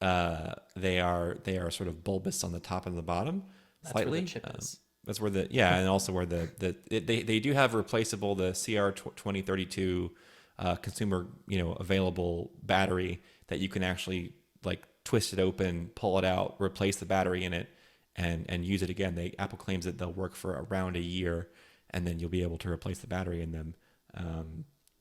they are sort of bulbous on the top and the bottom, That's slightly. where the chip is. That's where and also where they do have replaceable the CR2032 consumer available battery that you can actually like twist it open, pull it out, replace the battery in it, and use it again. Apple claims that they'll work for around a year, and then you'll be able to replace the battery in them.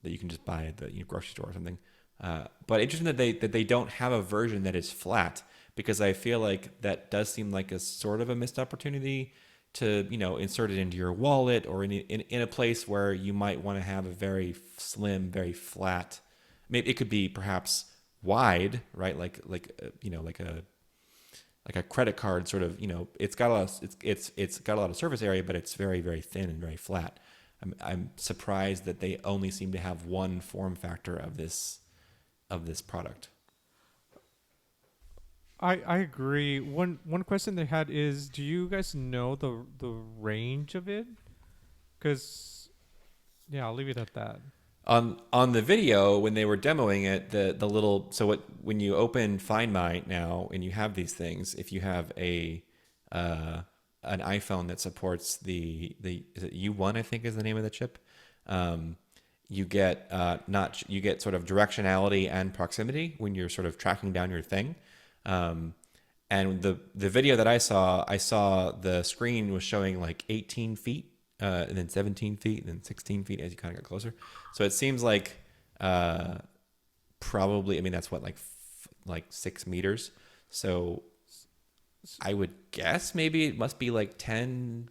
That you can just buy at the grocery store or something. But interesting that they don't have a version that is flat, because I feel like that does seem like a sort of a missed opportunity to insert it into your wallet or in a place where you might want to have a very slim, very flat. Maybe it could be perhaps wide, right? Like a like a credit card sort of, it's got a lot of, it's got a lot of surface area, but it's very, very thin and very flat. I'm surprised that they only seem to have one form factor of this product. I agree. One question they had is, do you guys know the range of it? Because I'll leave it at that. On the video when they were demoing it, the little when you open Find My now and you have these things, if you have an iPhone that supports the is it U1, I think is the name of the chip, you get you get sort of directionality and proximity when you're sort of tracking down your thing. And the video that I saw the screen was showing like 18 feet, and then 17 feet, and then 16 feet as you kind of got closer. So it seems like probably, I mean, that's what, like 6 meters. So I would guess maybe it must be like 10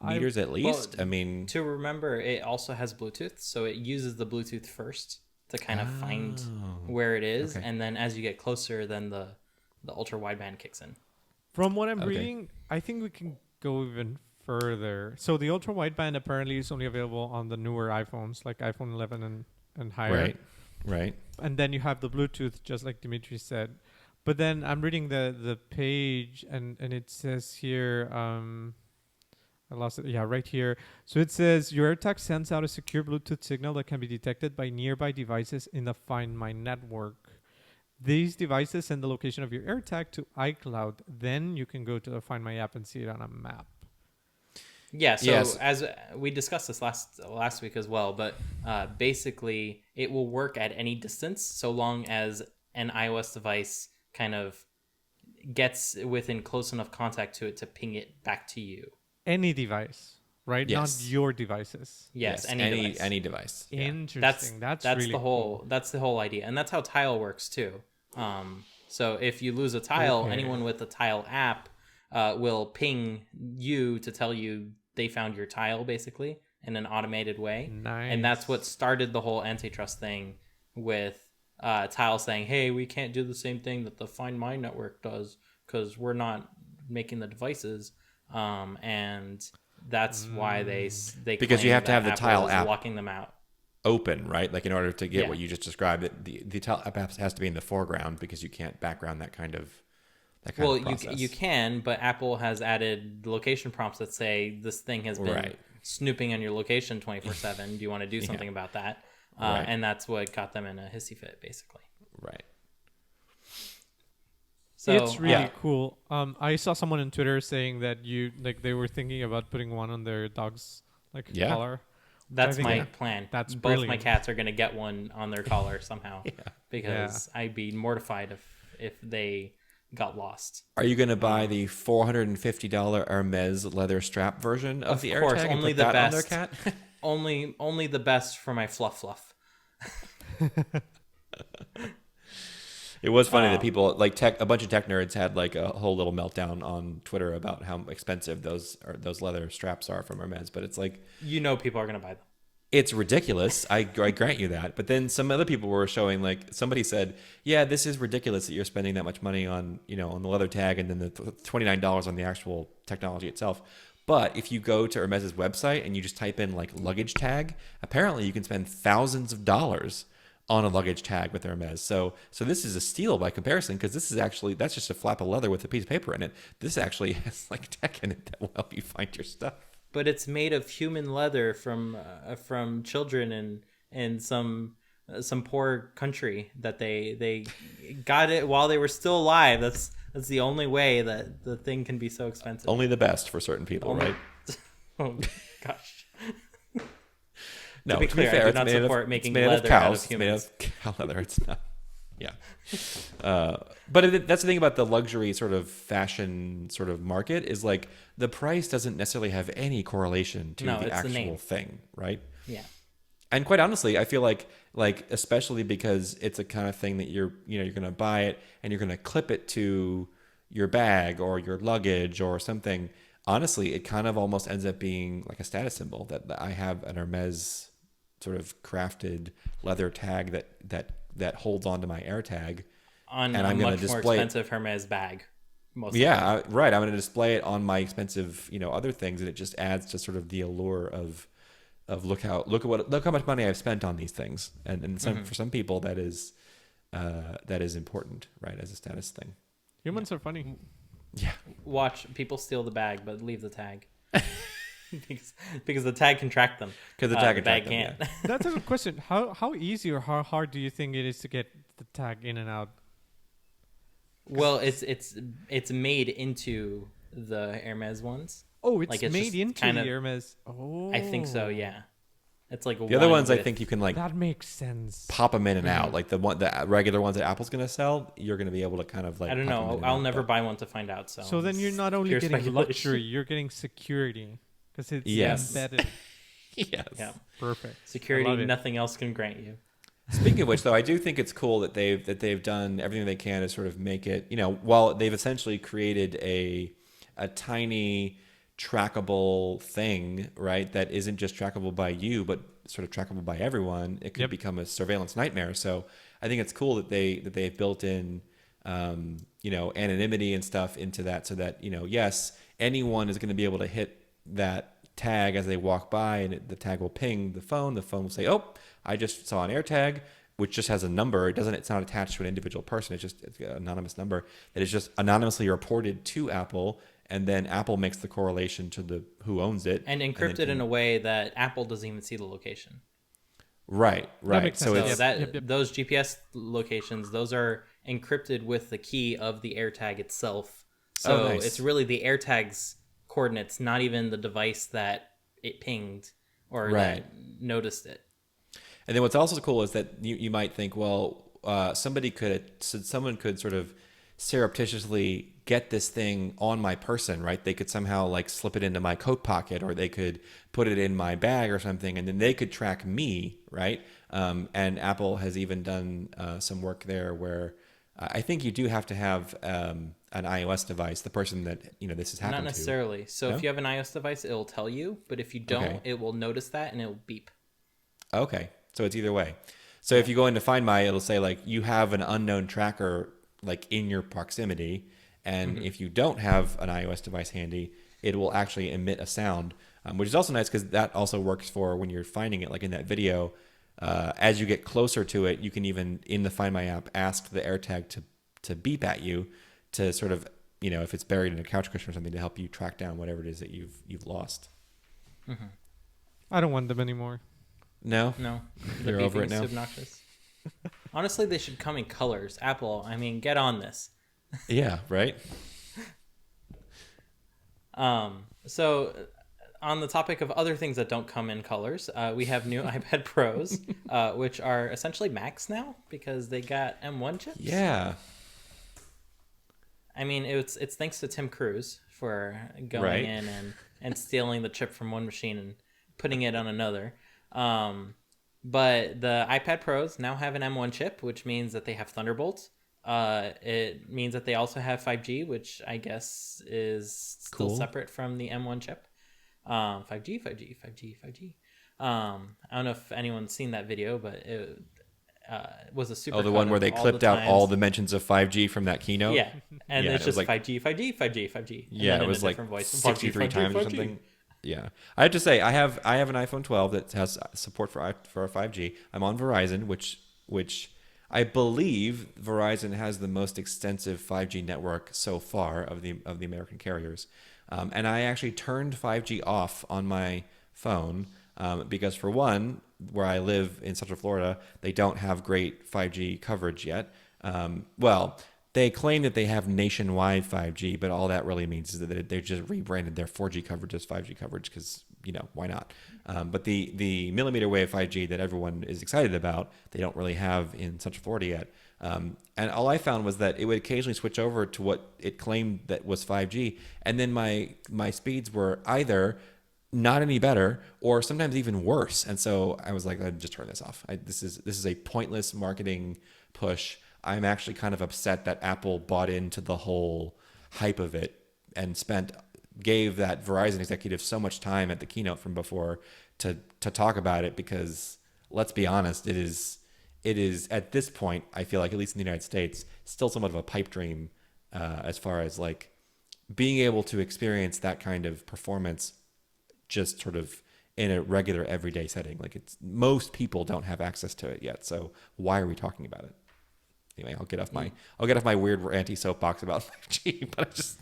meters at least. Well, I mean, to remember, it also has Bluetooth, so it uses the Bluetooth first to kind of find where it is, okay. and then as you get closer, then the ultra wideband kicks in. From what I'm reading, I think we can go even further. So the ultra wideband apparently is only available on the newer iPhones, like iPhone 11 and higher. Right. And then you have the Bluetooth, just like Dimitri said. But then I'm reading the page, and it says here, I lost it. Yeah, right here. So it says your AirTag sends out a secure Bluetooth signal that can be detected by nearby devices in the Find My network. These devices send the location of your AirTag to iCloud. Then you can go to the Find My app and see it on a map. Yeah, so Yes. as we discussed this last week as well, but basically it will work at any distance so long as an iOS device kind of gets within close enough contact to it to ping it back to you. Any device, right? Yes. Not your devices. Yes, any device. Yeah. Interesting. That's really the whole cool. that's the whole idea, and that's how Tile works too. So if you lose a Tile, Okay. anyone with the Tile app will ping you to tell you they found your Tile, basically in an automated way. Nice. And that's what started the whole antitrust thing with Tile saying, "Hey, we can't do the same thing that the Find My network does because we're not making the devices." And that's why they Because you claim have to that have the Apple Tile is app locking them out. Open, right? Like in order to get Yeah. what you just described, the Tile app has to be in the foreground because you can't background that kind of process. You can, but Apple has added location prompts that say this thing has been Right. snooping on your location 24/7. Do you want to do something about that? Right. And that's what got them in a hissy fit, basically. Right. So it's really Yeah. cool. I saw someone on Twitter saying that they were thinking about putting one on their dog's Yeah. collar. that's I think my that- plan. that's Both my brilliant. cats are going to get one on their collar somehow because I'd be mortified if they got lost. Are you going to buy the $450 Hermes leather strap version of the course, AirTag and only put the that on their best. cat? Only the best for my fluff. It was funny that people a bunch of tech nerds had like a whole little meltdown on Twitter about how expensive those leather straps are from Hermes, but it's like, People are going to buy them. it's ridiculous. I grant you that. But then some other people were showing, like, somebody said, yeah, this is ridiculous that you're spending that much money on, on the leather tag and then the $29 on the actual technology itself. But if you go to Hermes's website and you just type in like luggage tag, apparently you can spend thousands of dollars on a luggage tag with Hermes. So this is a steal by comparison, because this is actually, that's just a flap of leather with a piece of paper in it. This actually has like tech in it that will help you find your stuff. But it's made of human leather from children in some poor country that they got it while they were still alive. That's the only way that the thing can be so expensive. Only the best for certain people, right? Oh gosh. No, to be clear, I do not support making leather out of humans. It's made of cow leather. It's not. Yeah. But that's the thing about the luxury sort of fashion sort of market, is like the price doesn't necessarily have any correlation to the it's the name. actual thing, right? Yeah. And quite honestly, I feel like especially because it's a kind of thing that you're going to buy it and you're going to clip it to your bag or your luggage or something. Honestly, it kind of almost ends up being like a status symbol that I have an Hermes sort of crafted leather tag that holds onto my AirTag, On and a I'm going much to more display expensive Hermes bag. most Yeah, right. I'm going to display it on my expensive, other things, and it just adds to sort of the allure of look how much money I've spent on these things, and for some people that is important, right, as a status thing. Humans are funny. Yeah. watch people steal the bag but leave the tag. because the tag can track them. Because the tag the can track bag them, can't. That's a good question. How easy or how hard do you think it is to get the tag in and out? Well, it's made into the Hermes ones. Oh, it's Like, it's made just into kind the of- Hermes. Oh, I think so. Yeah, it's like The other ones, I think you can like that makes sense. pop them in and out. Like the regular ones that Apple's going to sell, you're going to be able to kind of like. I don't pop 'em in know. and I'll out, never but- buy one to find out. So So then you're not only pure getting speculation. luxury, you're getting security because it's Yes. embedded. Yes. Yeah, Perfect. I security. love it. Nothing else can grant you. Speaking of which, though, I do think it's cool that they've done everything they can to sort of make it. While they've essentially created a tiny trackable thing, right? That isn't just trackable by you, but sort of trackable by everyone. It could Yep. become a surveillance nightmare. So I think it's cool that they've built in, anonymity and stuff into that, so that yes, anyone is going to be able to hit that tag as they walk by, and the tag will ping the phone. The phone will say, "Oh, I just saw an AirTag," which just has a number. It's not attached to an individual person. It's an anonymous number that is just anonymously reported to Apple, and then Apple makes the correlation to who owns it And encrypted in a way that Apple doesn't even see the location. right. makes So sense. it's So Yep. those GPS locations, those are encrypted with the key of the AirTag itself. So Oh, nice. it's really the AirTag's coordinates, not even the device that it pinged or Right. that noticed it. And then what's also cool is that you might think, well, someone could sort of surreptitiously get this thing on my person, right? They could somehow like slip it into my coat pocket, or they could put it in my bag or something, and then they could track me, right? And Apple has even done some work there where I think you do have to have an iOS device, the person that this has happened Not to. necessarily. So No? if you have an iOS device, it'll tell you, but if you don't, Okay. it will notice that and it'll beep. Okay, so it's either way. So if you go into Find My, it'll say like you have an unknown tracker like in your proximity, and if you don't have an iOS device handy, it will actually emit a sound, which is also nice because that also works for when you're finding it. Like in that video, as you get closer to it, you can even in the Find My app ask the AirTag to beep at you to sort of if it's buried in a couch cushion or something to help you track down whatever it is that you've lost. I don't want them anymore. No. No, You're over it beeping is now? obnoxious. Honestly, they should come in colors. Apple, I mean, get on this. Yeah. Right. So on the topic of other things that don't come in colors, we have new iPad Pros, which are essentially Macs now because they got M1 chips. Yeah. I mean, it's thanks to Tim Cruz for going Right. in and stealing the chip from one machine and putting it on another. But the iPad Pros now have an M1 chip, which means that they have Thunderbolt. It means that they also have 5G, which I guess is still Cool. separate from the M1 chip. 5G. I don't know if anyone's seen that video, but it was a super. Oh, the one where they clipped out all the mentions of 5G from that keynote? Yeah, and Yeah, it's it was just like- 5G. And Yeah, then it in was a like different voice. 63 5G, times or 5G. something. Yeah. I have to say, I have an iPhone 12 that has support for 5G. I'm on Verizon, which I believe Verizon has the most extensive 5G network so far of the American carriers. And I actually turned 5G off on my phone because, for one, where I live in Central Florida, they don't have great 5G coverage yet. Well, they claim that they have nationwide 5G, but all that really means is that they just rebranded their 4G coverage as 5G coverage because, why not? But the millimeter wave 5G that everyone is excited about, they don't really have in Central Florida yet. And all I found was that it would occasionally switch over to what it claimed that was 5G, and then my speeds were either not any better or sometimes even worse. And so I was like, I'd just turn this off. This is a pointless marketing push. I'm actually kind of upset that Apple bought into the whole hype of it and gave that Verizon executive so much time at the keynote from before to talk about it, because let's be honest, it is at this point, I feel like, at least in the United States, still somewhat of a pipe dream as far as like being able to experience that kind of performance just sort of in a regular everyday setting. Like it's most people don't have access to it yet. So why are we talking about it? Anyway, I'll get off my weird ranty soapbox about 5G, but I just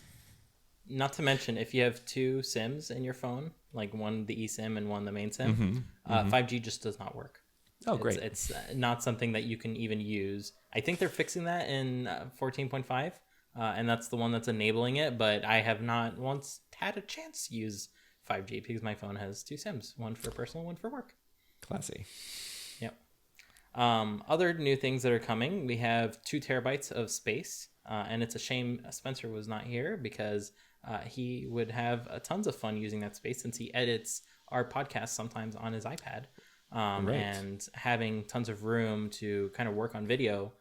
Not to mention, if you have two SIMs in your phone, like one the eSIM and one the main SIM, 5G just does not work. Oh, great. It's not something that you can even use. I think they're fixing that in 14.5, and that's the one that's enabling it. But I have not once had a chance to use 5G because my phone has two SIMs, one for personal, one for work. Classy. Yep. Other new things that are coming, we have 2 terabytes of space, and it's a shame Spencer was not here because he would have tons of fun using that space since he edits our podcast sometimes on his iPad. Right. And having tons of room to kind of work on video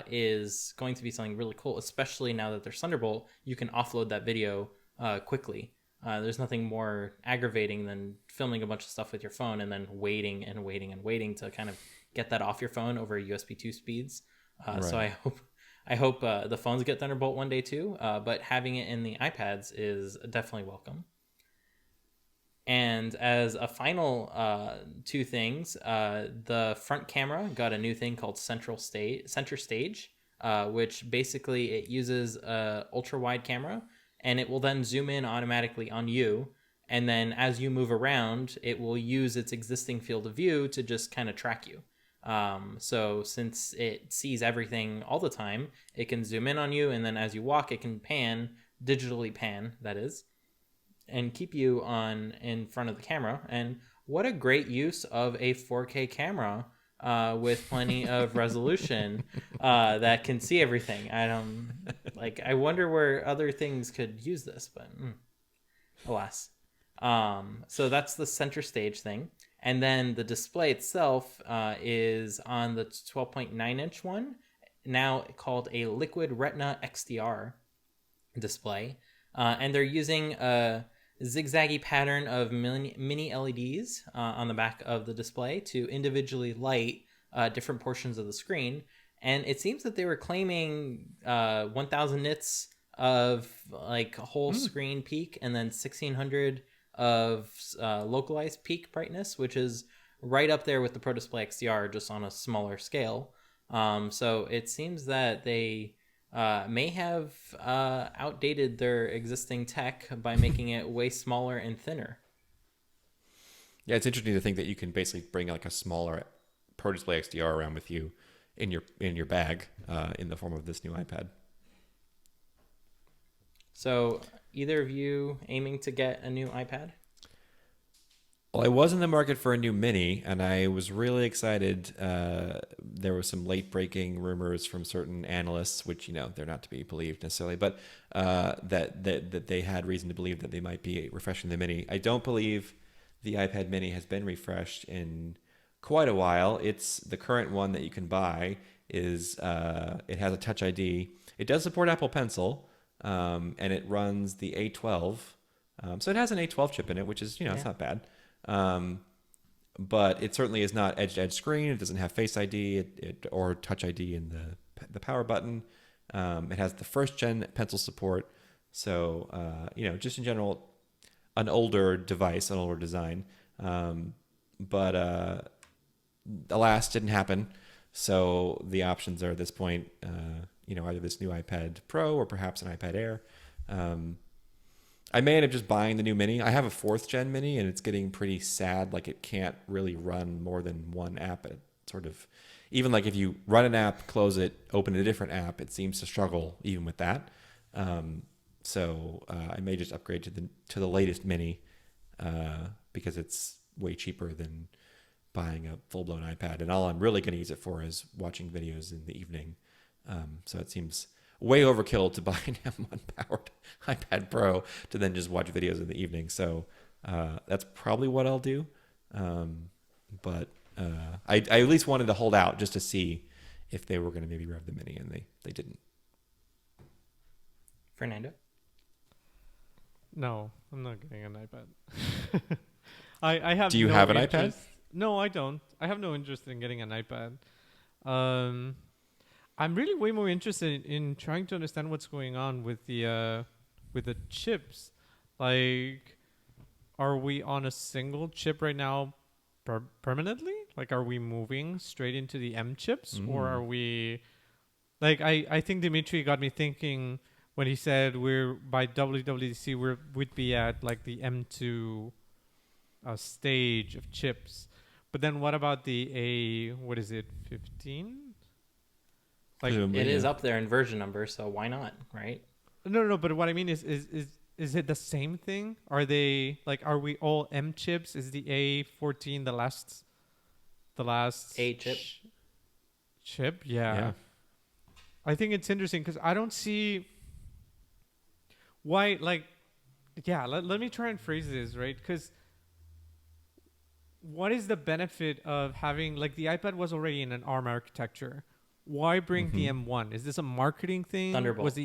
is going to be something really cool, especially now that there's Thunderbolt. You can offload that video quickly. There's nothing more aggravating than filming a bunch of stuff with your phone and then waiting to kind of get that off your phone over USB 2 speeds. So I hope the phones get Thunderbolt one day too, but having it in the iPads is definitely welcome. And as a final 2 things, the front camera got a new thing called center stage, which basically it uses a ultra wide camera, and it will then zoom in automatically on you. And then as you move around, it will use its existing field of view to just kind of track you. So since it sees everything all the time, it can zoom in on you, and then as you walk, it can digitally pan, that is, and keep you in front of the camera. And what a great use of a 4K camera with plenty of resolution that can see everything. I wonder where other things could use this, but alas. So that's the center stage thing. And then the display itself is on the 12.9 inch one, now called a Liquid Retina XDR display. And they're using a zigzaggy pattern of mini LEDs on the back of the display to individually light different portions of the screen. And it seems that they were claiming 1,000 nits of like whole screen peak, and then 1,600 of localized peak brightness, which is right up there with the Pro Display XDR, just on a smaller scale. So it seems that they may have outdated their existing tech by making it way smaller and thinner. Yeah, it's interesting to think that you can basically bring like a smaller Pro Display XDR around with you in your bag in the form of this new iPad. So, either of you aiming to get a new iPad? Well, I was in the market for a new Mini, and I was really excited. There were some late-breaking rumors from certain analysts, which they're not to be believed necessarily, but that they had reason to believe that they might be refreshing the Mini. I don't believe the iPad Mini has been refreshed in quite a while. It's the current one that you can buy is it has a Touch ID. It does support Apple Pencil. And it runs the A12. So it has an A12 chip in it, which is, it's not bad. But it certainly is not edge-to-edge screen. It doesn't have Face ID or Touch ID in the power button. It has the first-gen pencil support. So, just in general, an older device, an older design. But alas, didn't happen. So the options are at this point, either this new iPad Pro or perhaps an iPad Air. I may end up just buying the new Mini. I have a 4th gen Mini, and it's getting pretty sad. Like, it can't really run more than one app. It sort of, even like if you run an app, close it, open a different app, it seems to struggle even with that. So I may just upgrade to the latest Mini because it's way cheaper than buying a full-blown iPad. And all I'm really going to use it for is watching videos in the evening. So it seems way overkill to buy an M1 powered iPad Pro to then just watch videos in the evening. So that's probably what I'll do. But I at least wanted to hold out just to see if they were going to maybe rev the Mini, and they didn't. Fernando? No, I'm not getting an iPad. I have. Do you have an iPad? No, I don't. I have no interest in getting an iPad. I'm really way more interested in trying to understand what's going on with the chips. Like, are we on a single chip right now permanently? Like, are we moving straight into the M chips, or are we? Like, I think Dimitri got me thinking when he said we're by WWDC we'd be at like the M2 stage of chips. But then what about the what is it, 15? Like It is up there in version number, so why not, right? no, but what I mean is it the same thing? Are they like, are we all M chips? Is the A14 the last A chip. chip? Yeah. Yeah. I think it's interesting because I don't see why, like, yeah, let me try and phrase this, right? Because what is the benefit of having, like, the iPad was already in an ARM architecture. Why bring the M1? Is this a marketing thing? Thunderbolt.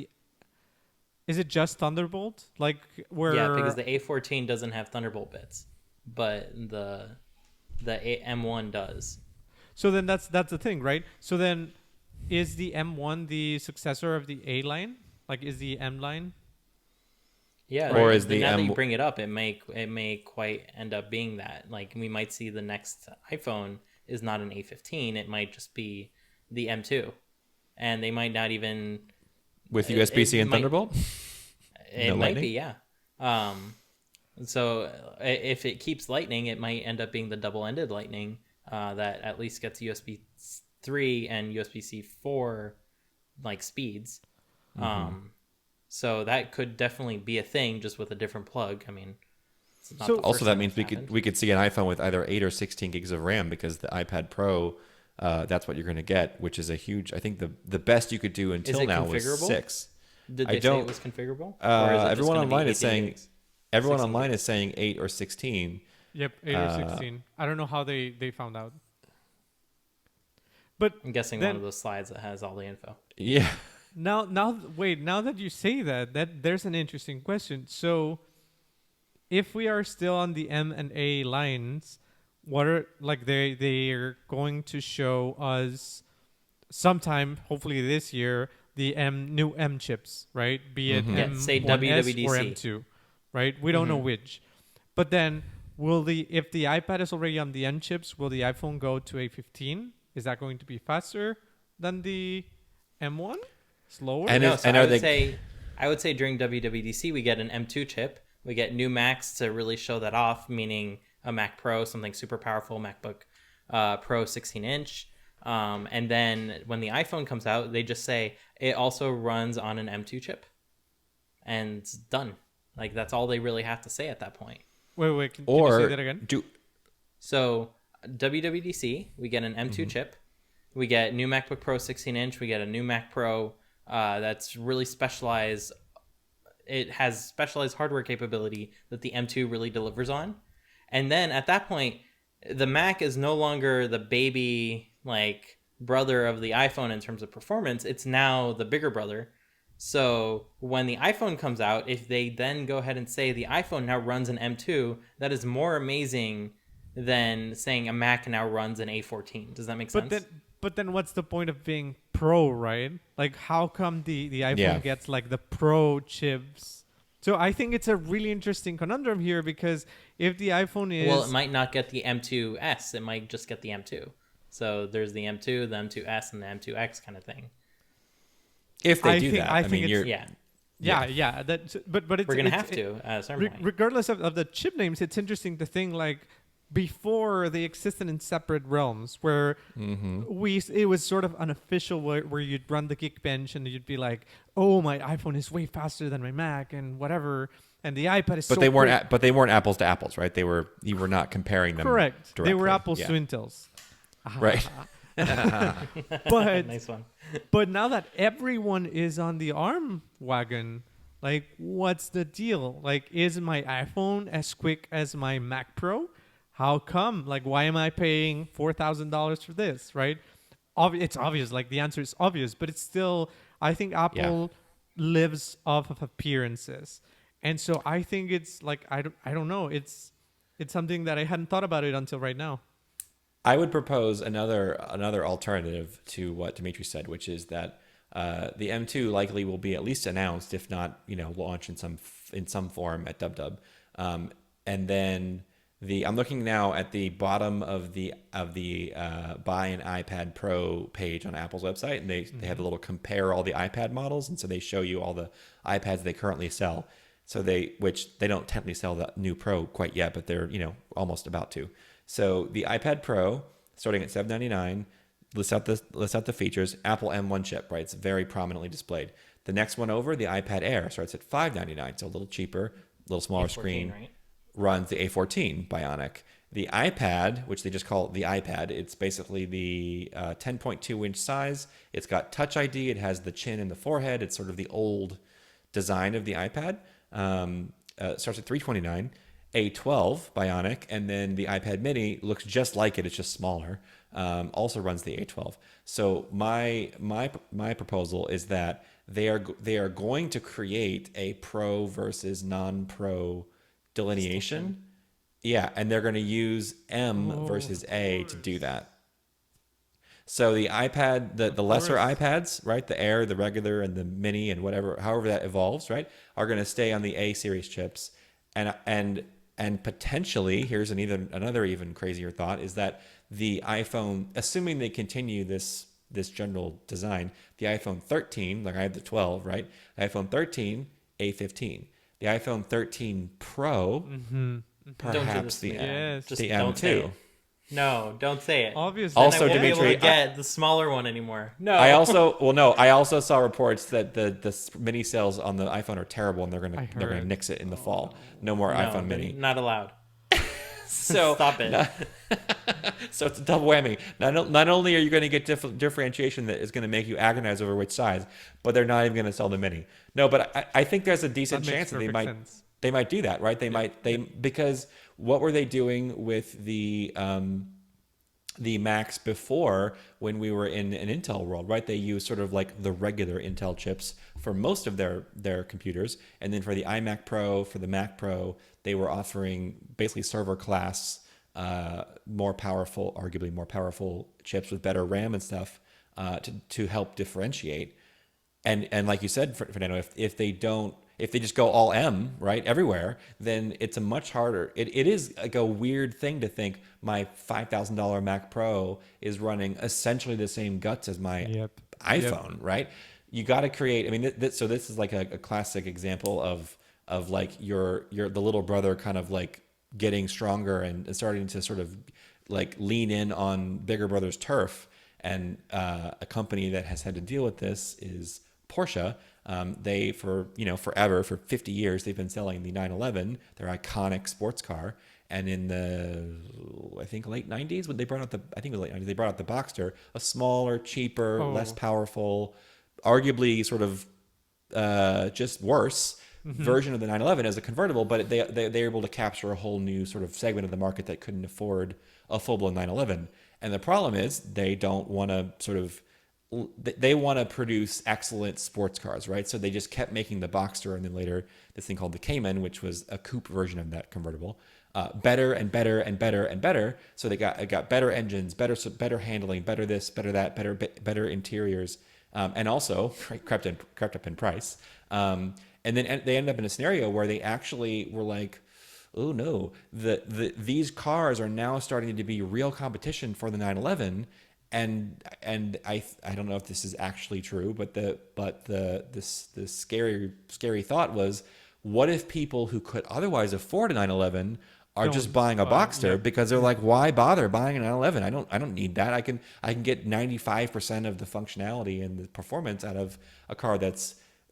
Is it just Thunderbolt? Like, where? Yeah, because the A14 doesn't have Thunderbolt bits, but the M1 does. So then that's the thing, right? So then is the M1 the successor of the A line? Like, is the M line? Yeah, Or is the now that M- you bring it up, it may quite end up being that. Like, we might see the next iPhone is not an A15; it might just be the M2, and they might not even With USB-C and might- Thunderbolt? It No might lightning? be, yeah. So if it keeps lightning, it might end up being the double-ended lightning that at least gets USB 3 and USB-C 4 like speeds. So that could definitely be a thing, just with a different plug. I mean, it's not So- the Also, first that time means it's happened. we could see an iPhone with either 8 or 16 gigs of RAM, because the iPad Pro, that's what you're going to get, which is a huge. I think the best you could do until it now was configurable? 6. Did I they say it don't- was configurable? Or is it just Everyone gonna be online is 18 saying gigs? everyone 16 online gigs. is saying 8 or 16. Yep, 8 or 16. I don't know how they found out. But I'm guessing then- one of those slides that has all the info. Yeah. now wait, now that you say that there's an interesting question. So if we are still on the M and A lines, what are, like, they're going to show us sometime, hopefully this year, the new M chips, right? Be it Yeah, M1S say or WWDC. M2, right? We don't know which. But then if the iPad is already on the M chips, will the iPhone go to A15? Is that going to be faster than the M1? Slower? And No, is- so and I are would they- say during WWDC we get an M2 chip. We get new Macs to really show that off, meaning a Mac Pro, something super powerful, MacBook Pro 16-inch. And then when the iPhone comes out, they just say it also runs on an M2 chip, and it's done. Like, that's all they really have to say at that point. Wait, can you say that again? So WWDC, we get an M2 chip, we get new MacBook Pro 16-inch, we get a new Mac Pro that's really specialized. It has specialized hardware capability that the M2 really delivers on. And then at that point, the Mac is no longer the baby, like, brother of the iPhone in terms of performance. It's now the bigger brother. So when the iPhone comes out, if they then go ahead and say the iPhone now runs an M2, that is more amazing than saying a Mac now runs an A14. Does that make sense? But then what's the point of being Pro, right? Like, how come the iPhone Yeah. gets like the Pro chips? So I think it's a really interesting conundrum here, because if the iPhone is, Well, it might not get the M2S. It might just get the M2. So there's the M2, the M2S, and the M2X kind of thing. If they I do think- that, I I think mean, it's- Yeah, yeah, but it's, we're gonna it's- have to at a certain point. regardless of the chip names, it's interesting to think, like, before they existed in separate realms, where it was sort of unofficial, where you'd run the Geekbench and you'd be like, oh, my iPhone is way faster than my Mac and whatever, and the iPad is but so they weren't. quick. But they weren't apples to apples, right? You were not comparing them. Correct. They were directly. apples Yeah. to Intels. Right. But Nice one. but now that everyone is on the ARM wagon, like, what's the deal? Like, is my iPhone as quick as my Mac Pro? How come? Like, why am I paying $4,000 for this, right? It's obvious. Like, the answer is obvious, but it's still, I think Apple lives off of appearances. And so I think it's like, I don't know. It's something that I hadn't thought about it until right now. I would propose another alternative to what Dimitri said, which is that the M2 likely will be at least announced, if not launched in some form at DubDub, and then I'm looking now at the bottom of the buy an iPad Pro page on Apple's website, and they have a little compare all the iPad models, and so they show you all the iPads they currently sell. So which they don't technically sell the new Pro quite yet, but they're almost about to. So the iPad Pro starting at $799 lists out the features. Apple M1 chip, right? It's very prominently displayed. The next one over, the iPad Air, starts at $599, so a little cheaper, a little smaller A14, screen. right? Runs the A14 Bionic. The iPad, which they just call the iPad, it's basically the 10.2 inch size. It's got Touch ID. It has the chin and the forehead. It's sort of the old design of the iPad. Starts at $329. A12 Bionic, and then the iPad Mini looks just like it. It's just smaller. Also runs the A12. So my proposal is that they are going to create a pro versus non-pro delineation. Yeah, and they're going to use M versus A to do that. So the iPad, the lesser iPads, right, the Air, the regular, and the Mini, and however that evolves, right, are going to stay on the A series chips, and potentially, here's another even crazier thought, is that the iPhone, assuming they continue this general design, the iPhone 13, like I have the 12, right, the iPhone 13, A15. The iPhone 13 Pro, perhaps the Yes. Just the don't say M2. it. No, don't say it. Obviously. Also, Then I won't be able Dimitri, to get the smaller one anymore. No. I also saw reports that the mini sales on the iPhone are terrible, and they're gonna nix it in the fall. No more iPhone Mini. Not allowed. So Stop it. So it's a double whammy. Not only are you going to get differentiation that is going to make you agonize over which size, but they're not even going to sell the Mini. No, but I think there's a decent chance that they might do that, right? Because what were they doing with the Macs before, when we were in an Intel world, right? They used sort of like the regular Intel chips for most of their computers, and then for the iMac Pro, for the Mac Pro, they were offering basically server class, arguably more powerful chips with better RAM and stuff to help differentiate. And like you said, Fernando, if they just go all M, right, everywhere, then it's a much harder. It is like a weird thing to think my $5,000 Mac Pro is running essentially the same guts as my iPhone, right? You got to create. I mean, so this is like a classic example of like the little brother kind of like getting stronger and starting to sort of like lean in on bigger brother's turf. And a company that has had to deal with this is Porsche. They forever, for 50 years, they've been selling the 911, their iconic sports car. And in the, I think, late 90s, when they brought out they brought out the Boxster, a smaller, cheaper, less powerful, arguably sort of just worse version of the 911 as a convertible, but they're able to capture a whole new sort of segment of the market that couldn't afford a full-blown 911. And the problem is they don't want to they want to produce excellent sports cars, right? So they just kept making the Boxster, and then later this thing called the Cayman, which was a coupe version of that convertible, better and better and better and better. So they got better engines, better handling, better this, better that, better interiors, and also crept up in price. And then they ended up in a scenario where they actually were like, oh no, these cars are now starting to be real competition for the 911. And I don't know if this is actually true, but this scary thought was, what if people who could otherwise afford a 911 are just buying a Boxster because they're like, why bother buying a 911? I don't need that. I can get 95% of the functionality and the performance out of a car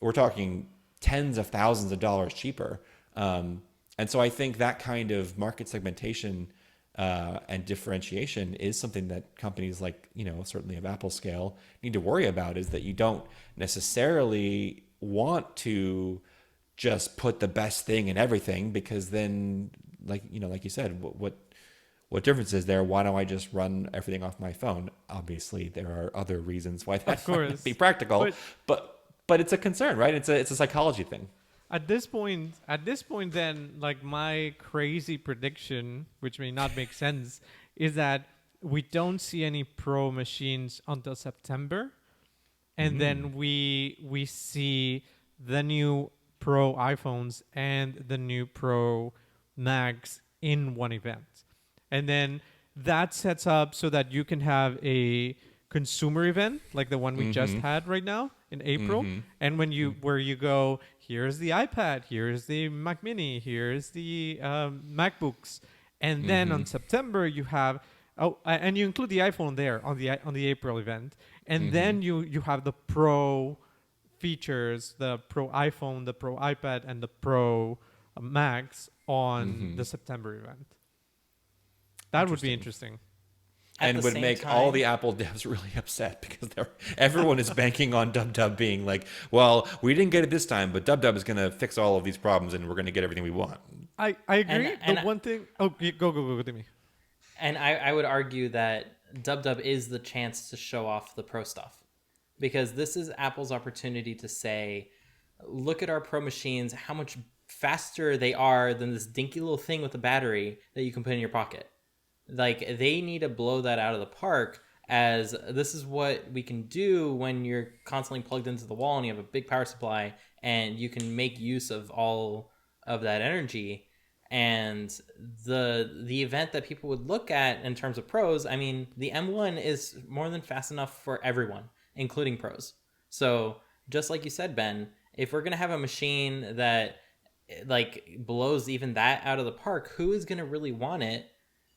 we're talking tens of thousands of dollars cheaper. And so I think that kind of market segmentation and differentiation is something that companies like, certainly of Apple scale need to worry about, is that you don't necessarily want to just put the best thing in everything, because then like you said, what difference is there? Why don't I just run everything off my phone? Obviously there are other reasons why that might be practical, but it's a concern, right? It's a psychology thing. At this point, then, like, my crazy prediction, which may not make sense, is that we don't see any Pro machines until September, and then we see the new Pro iPhones and the new Pro Macs in one event, and then that sets up so that you can have a consumer event like the one we just had right now in April, and when you where you go, here's the iPad, here's the Mac Mini, here's the MacBooks, and then on September you have and you include the iPhone there on the April event, and then you have the Pro features, the Pro iPhone, the Pro iPad, and the Pro Macs on the September event. That would be interesting. And would make all the Apple devs really upset because everyone is banking on DubDub being like, well, we didn't get it this time, but DubDub is going to fix all of these problems and we're going to get everything we want. I agree. One thing... Oh, go, Timmy. And I would argue that DubDub is the chance to show off the Pro stuff. Because this is Apple's opportunity to say, look at our Pro machines, how much faster they are than this dinky little thing with a battery that you can put in your pocket. Like, they need to blow that out of the park, as this is what we can do when you're constantly plugged into the wall and you have a big power supply and you can make use of all of that energy. And the event that people would look at in terms of pros, I mean, the M1 is more than fast enough for everyone, including pros. So just like you said, Ben, if we're going to have a machine that like blows even that out of the park, who is going to really want it?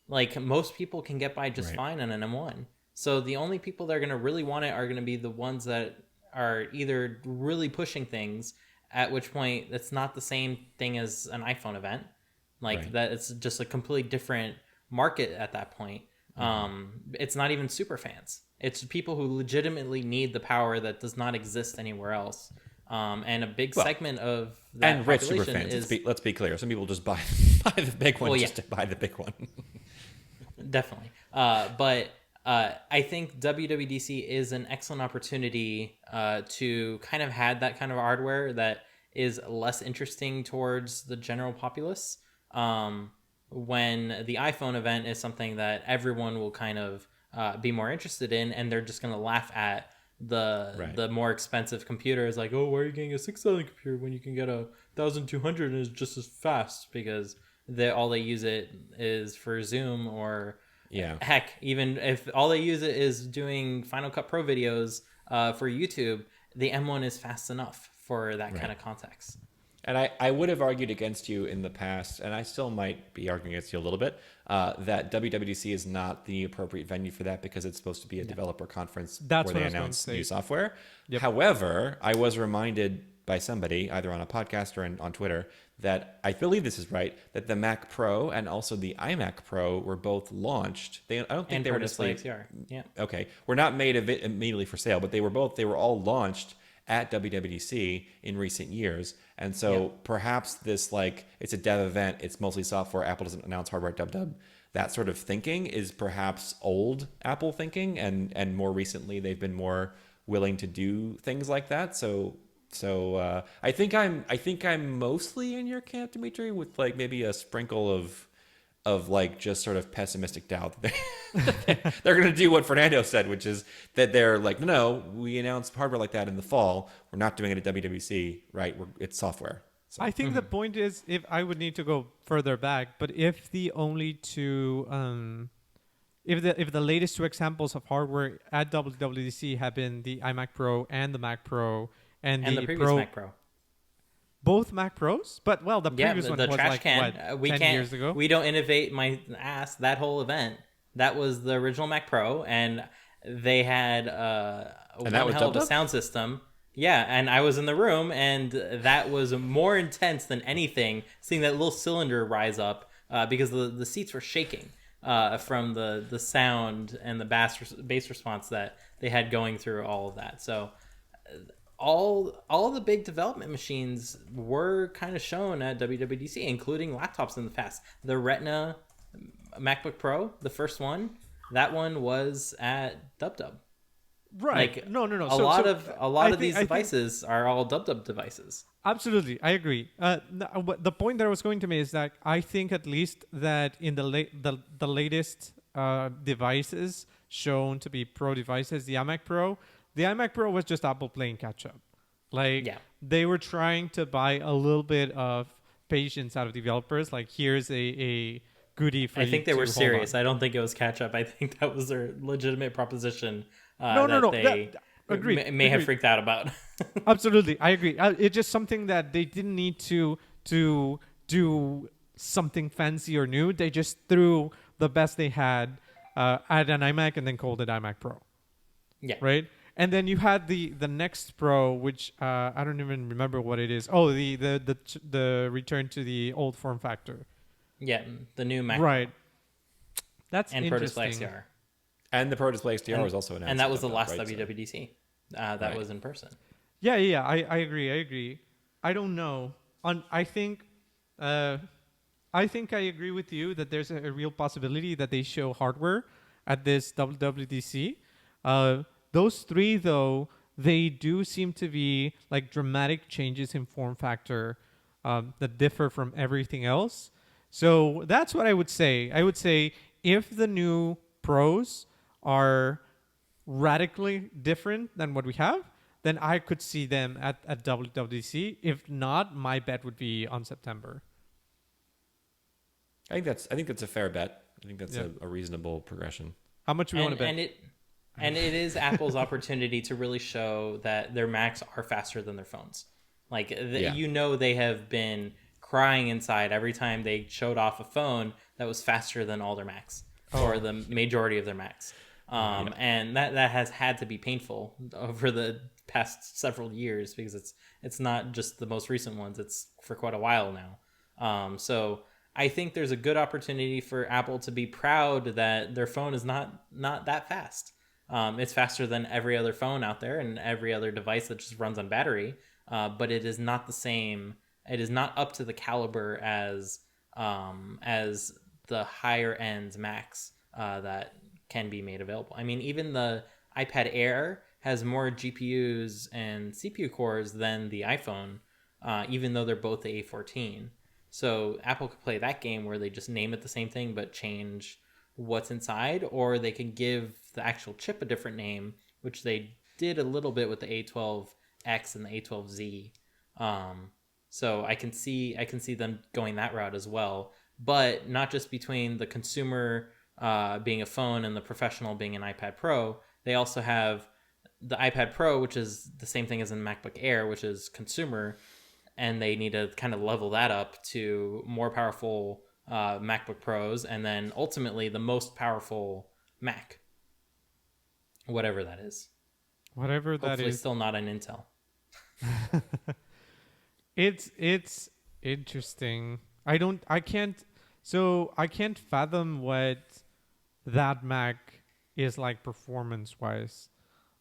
Like, most people can get by just fine on an M1. So the only people that are going to really want it are going to be the ones that are either really pushing things, at which point it's not the same thing as an iPhone event. Like, that it's just a completely different market at that point. It's not even super fans. It's people who legitimately need the power that does not exist anywhere else. And a big segment of that and rich super population fans. is... Let's be clear. Some people just buy the big one just to buy the big one. Definitely. But I think WWDC is an excellent opportunity to kind of have that kind of hardware that is less interesting towards the general populace, when the iPhone event is something that everyone will kind of be more interested in, and they're just going to laugh at the more expensive computers, like, oh, why are you getting a $6,000 computer when you can get a 1,200 and it's just as fast? Because all they use it is for Zoom, or heck, even if all they use it is doing Final Cut Pro videos for YouTube, the M1 is fast enough for that kind of context. And I would have argued against you in the past, and I still might be arguing against you a little bit, that WWDC is not the appropriate venue for that because it's supposed to be a developer conference where they announce new software. Yep. However, I was reminded by somebody, either on a podcast or on Twitter, that I believe this is right, that the Mac Pro and also the iMac Pro were both launched. I don't think they were display XDR. Yeah. Okay. Were not made immediately for sale, but they were all launched at WWDC in recent years. And so perhaps this, like, it's a dev event, it's mostly software, Apple doesn't announce hardware at DubDub. That sort of thinking is perhaps old Apple thinking, and more recently they've been more willing to do things like that. So I think I'm mostly in your camp, Dimitri, with like maybe a sprinkle of like just sort of pessimistic doubt that they're going to do what Fernando said, which is that they're like, no, we announced hardware like that in the fall. We're not doing it at WWDC, right? It's software. So. I think the point is, if I would need to go further back, but if the only two, if the latest two examples of hardware at WWDC have been the iMac Pro and the Mac Pro and the previous Mac Pro. Both Mac Pros? But, well, the previous one the was trash like, can. what, 10 years ago? We don't innovate my ass. That whole event, that was the original Mac Pro, and they had one hell of a sound system. Yeah, and I was in the room, and that was more intense than anything, seeing that little cylinder rise up because the seats were shaking from the sound and the bass response that they had going through all of that. So all the big development machines were kind of shown at WWDC, including laptops in the past. The Retina MacBook Pro, the first one, that one was at DubDub. Right. Like, no. A lot of these devices are all DubDub devices. Absolutely, I agree. The point that I was going to make is that I think at least that in the latest devices shown to be pro devices, the iMac Pro, the iMac Pro was just Apple playing catch up. Like Yeah. they were trying to buy a little bit of patience out of developers. Like here's a goodie for I you think they to were hold serious. on. I don't think it was catch up. I think that was their legitimate proposition No, no, that no. they Agreed. may have Agreed. freaked out about. Absolutely, I agree. It's just something that they didn't need to do something fancy or new. They just threw the best they had at an iMac and then called it iMac Pro, Yeah. right? And then you had the next Pro, which I don't even remember what it is. Oh, the return to the old form factor, Yeah. The new Mac right? That's and Pro Display interesting. XDR. And the Pro Display XDR was also announced. And that was the at last right? So- WWDC. That Right. was in person. Yeah, I agree. I don't know. I think I agree with you that there's a real possibility that they show hardware at this WWDC. Those three, though, they do seem to be like dramatic changes in form factor that differ from everything else. So that's what I would say. I would say if the new Pros are radically different than what we have, then I could see them at WWDC. If not, my bet would be on September. I think that's a fair bet. I think that's Yeah. a reasonable progression. How much do we want to bet? And it is Apple's opportunity to really show that their Macs are faster than their phones. Like Yeah. they have been crying inside every time they showed off a phone that was faster than all their Macs or the majority of their Macs. And that has had to be painful over the past several years because it's not just the most recent ones. It's for quite a while now. So I think there's a good opportunity for Apple to be proud that their phone is not that fast. It's faster than every other phone out there and every other device that just runs on battery. But it is not the same. It is not up to the caliber as the higher end Macs that can be made available. I mean, even the iPad Air has more GPUs and CPU cores than the iPhone, even though they're both the A14. So Apple could play that game where they just name it the same thing but change what's inside, or they can give the actual chip a different name, which they did a little bit with the A12X and the A12Z. So I can see them going that route as well, but not just between the consumer being a phone and the professional being an iPad Pro. They also have the iPad Pro, which is the same thing as in MacBook Air, which is consumer, and they need to kind of level that up to more powerful MacBook Pros, and then ultimately the most powerful Mac, whatever that is. Whatever that Hopefully is. still not an Intel. It's interesting. I can't fathom what that Mac is like performance wise.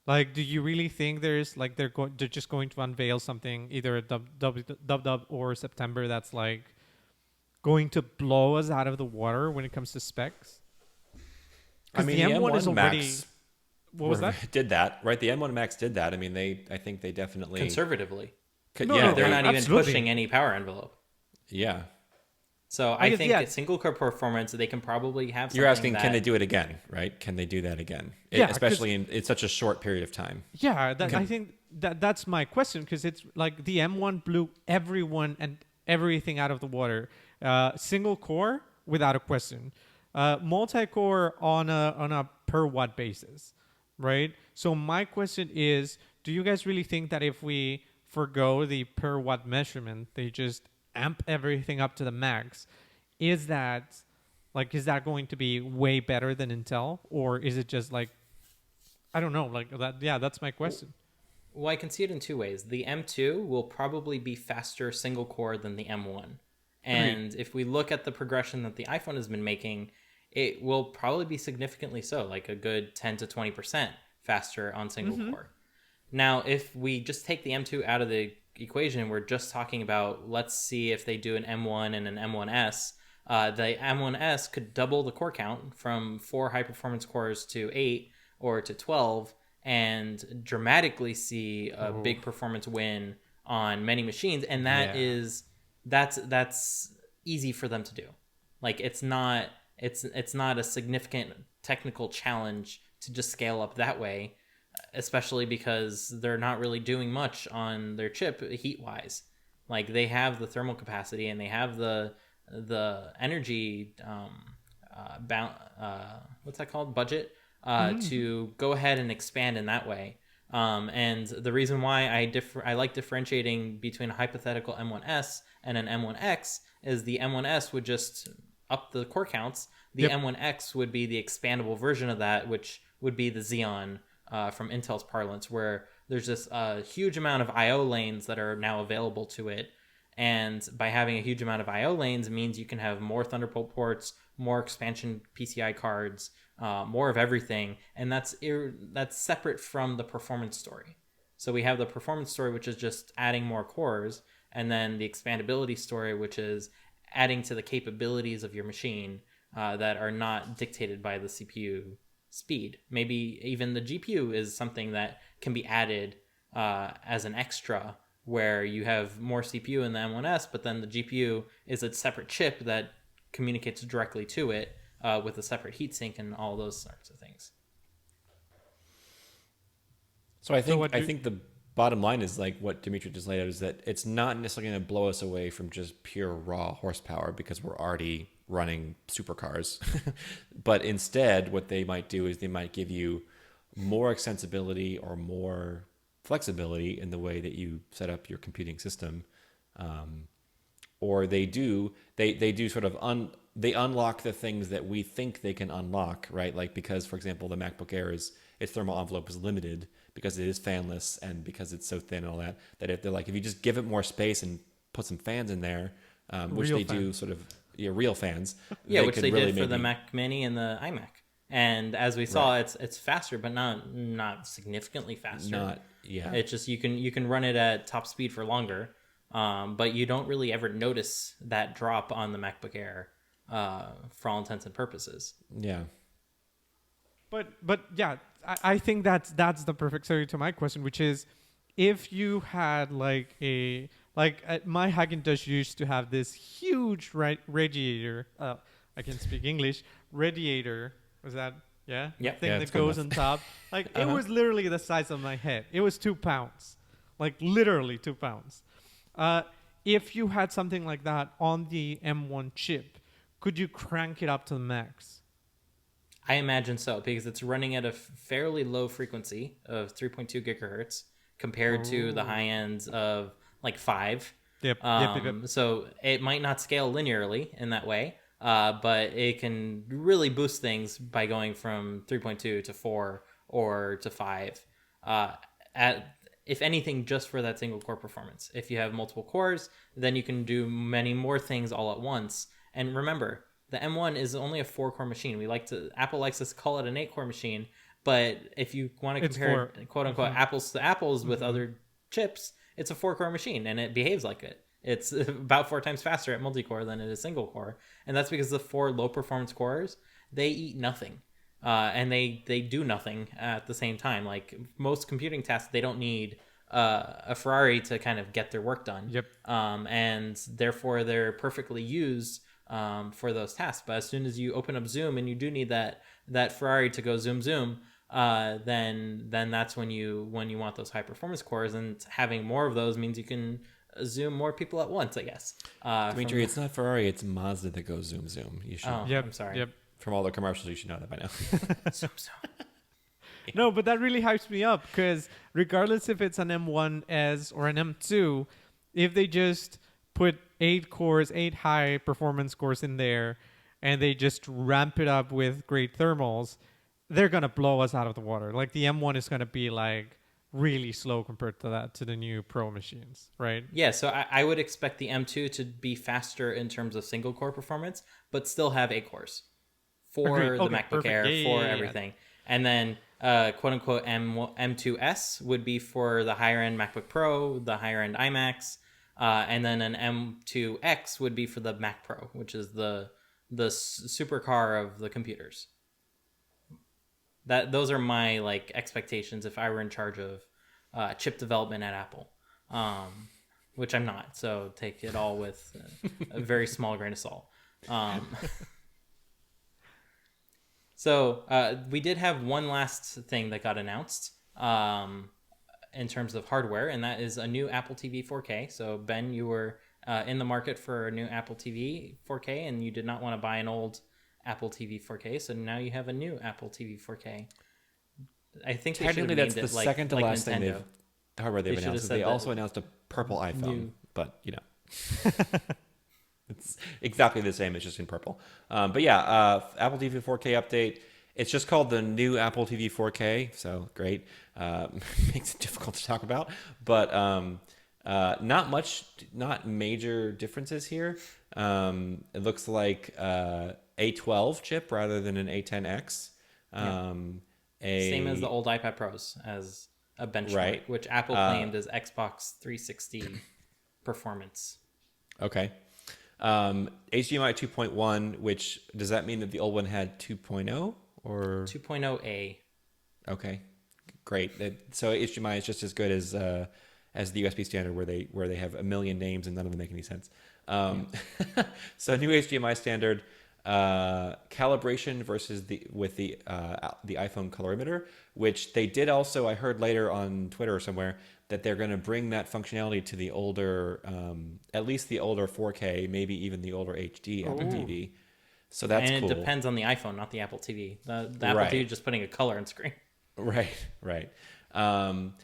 Like, do you really think there's like they're just going to unveil something either at Dub or September that's like going to blow us out of the water when it comes to specs? I mean, the the M1 is M1 already. Max What was that? did that, right? The M1 Max did that. I mean, I think they definitely Conservatively. No, yeah, no, They're they- not even absolutely. pushing any power envelope. yeah. So I I guess, think yeah. at single core performance, they can probably have something You're asking, that, can they do it again, right? Can they do that again? Yeah, 'cause- Especially in such a short period of time. Yeah, I think that's my question because it's like the M1 blew everyone and everything out of the water. Single core without a question. Multi-core on a per watt basis, right? So my question is, do you guys really think that if we forgo the per watt measurement, they just amp everything up to the max? Is that going to be way better than Intel, or is it just like, I don't know, like that? Yeah, that's my question. Well, I can see it in two ways. The M2 will probably be faster single core than the M1. And if we look at the progression that the iPhone has been making, it will probably be significantly so, like a good 10 to 20% faster on single core. Now, if we just take the M2 out of the equation, we're just talking about, let's see if they do an M1 and an M1S. The M1S could double the core count from 4 high performance cores to 8 or to 12 and dramatically see a big performance win on many machines. And that's easy for them to do. Like, it's not it's not a significant technical challenge to just scale up that way, especially because they're not really doing much on their chip heat wise. Like they have the thermal capacity and they have the energy what's that called, budget, to go ahead and expand in that way. And the reason why I like differentiating between a hypothetical M1S and an M1X is the M1S would just up the core counts. The M1X would be the expandable version of that, which would be the Xeon from Intel's parlance, where there's just a huge amount of I/O lanes that are now available to it. And by having a huge amount of I/O lanes means you can have more Thunderbolt ports, more expansion PCI cards, more of everything. And that's separate from the performance story. So we have the performance story, which is just adding more cores, and then the expandability story, which is adding to the capabilities of your machine that are not dictated by the CPU speed. Maybe even the GPU is something that can be added as an extra, where you have more CPU in the M1S, but then the GPU is a separate chip that communicates directly to it with a separate heatsink and all those sorts of things. So I think the bottom line is like what Dimitri just laid out, is that it's not necessarily going to blow us away from just pure raw horsepower because we're already running supercars. But instead, what they might do is they might give you more extensibility or more flexibility in the way that you set up your computing system. Or they do sort of they unlock the things that we think they can unlock, right? Like, because, for example, the MacBook Air its thermal envelope is limited because it is fanless and because it's so thin and all that, if you just give it more space and put some fans in there, which Real they fans. do sort of, real fans. Which they really did for the Mac Mini and the iMac. And as we saw, it's faster, but not significantly faster. It's just you can run it at top speed for longer, but you don't really ever notice that drop on the MacBook Air for all intents and purposes. Yeah. But yeah, I think that's the perfect segue to my question, which is, if you had my Hackintosh used to have this huge radiator. I can speak English. Radiator, was that? Yeah. Yep. Thing Yeah, that goes on top. Like it was literally the size of my head. It was 2 pounds. Like literally 2 pounds. If you had something like that on the M1 chip, could you crank it up to the max? I imagine so, because it's running at a fairly low frequency of 3.2 gigahertz compared to the high ends of like 5. Yep. So it might not scale linearly in that way, but it can really boost things by going from 3.2 to 4 or to 5. If anything, just for that single core performance. If you have multiple cores, then you can do many more things all at once. And remember, the M1 is only a 4-core machine. Apple likes us to call it an 8-core machine, but if you want to compare quote unquote apples to apples with other chips, it's a 4-core machine and it behaves like it. It's about 4 times faster at multi-core than it is single core. And that's because the 4 low performance cores, they eat nothing. And they do nothing at the same time. Like most computing tasks, they don't need a Ferrari to kind of get their work done. Yep. And therefore they're perfectly used for those tasks. But as soon as you open up Zoom and you do need that Ferrari to go zoom, then that's when you want those high performance cores, and having more of those means you can zoom more people at once, I guess. Dimitri, it's not Ferrari, it's Mazda that goes zoom. You should. Oh, Yep. I'm sorry. Yep. From all the commercials, you should know that by now. Zoom. No, but that really hypes me up, because regardless if it's an M1S or an M2, if they just put 8 high performance cores in there, and they just ramp it up with great thermals, they're going to blow us out of the water. Like the M1 is going to be like really slow compared to the new Pro machines, right? Yeah, so I would expect the M2 to be faster in terms of single core performance, but still have 8 cores for Agreed. the Okay, MacBook perfect. Air, Yeah, for yeah. everything. And then quote unquote M2S would be for the higher end MacBook Pro, the higher end iMacs, and then an M2X would be for the Mac Pro, which is the supercar of the computers. Those are my like expectations if I were in charge of chip development at Apple, which I'm not. So take it all with a very small grain of salt. So we did have one last thing that got announced in terms of hardware, and that is a new Apple TV 4K. So Ben, you were in the market for a new Apple TV 4K, and you did not want to buy an old Apple TV 4K, so now you have a new Apple TV 4K. I think they should have Technically, named that's the it like, second to like last thing Nintendo. hardware they've They should have announced. said They that also announced a purple iPhone, new- but it's exactly the same. It's just in purple. But yeah, Apple TV 4K update. It's just called the new Apple TV 4K, so great. Makes it difficult to talk about, but not major differences here. It looks like A12 chip rather than an A10X. Same as the old iPad Pros as a benchmark, Right. which Apple claimed as Xbox 360 performance. Okay. HDMI 2.1, which does that mean that the old one had 2.0 or 2.0A. Okay, great. So HDMI is just as good as the USB standard, where they have a million names and none of them make any sense. So new HDMI standard, calibration versus the iPhone colorimeter, which they did also. I heard later on Twitter or somewhere that they're going to bring that functionality to the older, at least the older 4K, maybe even the older HD Apple TV. So that's and cool. it depends on the iPhone, not the Apple TV. The Apple Right. TV is just putting a color on screen. Right. And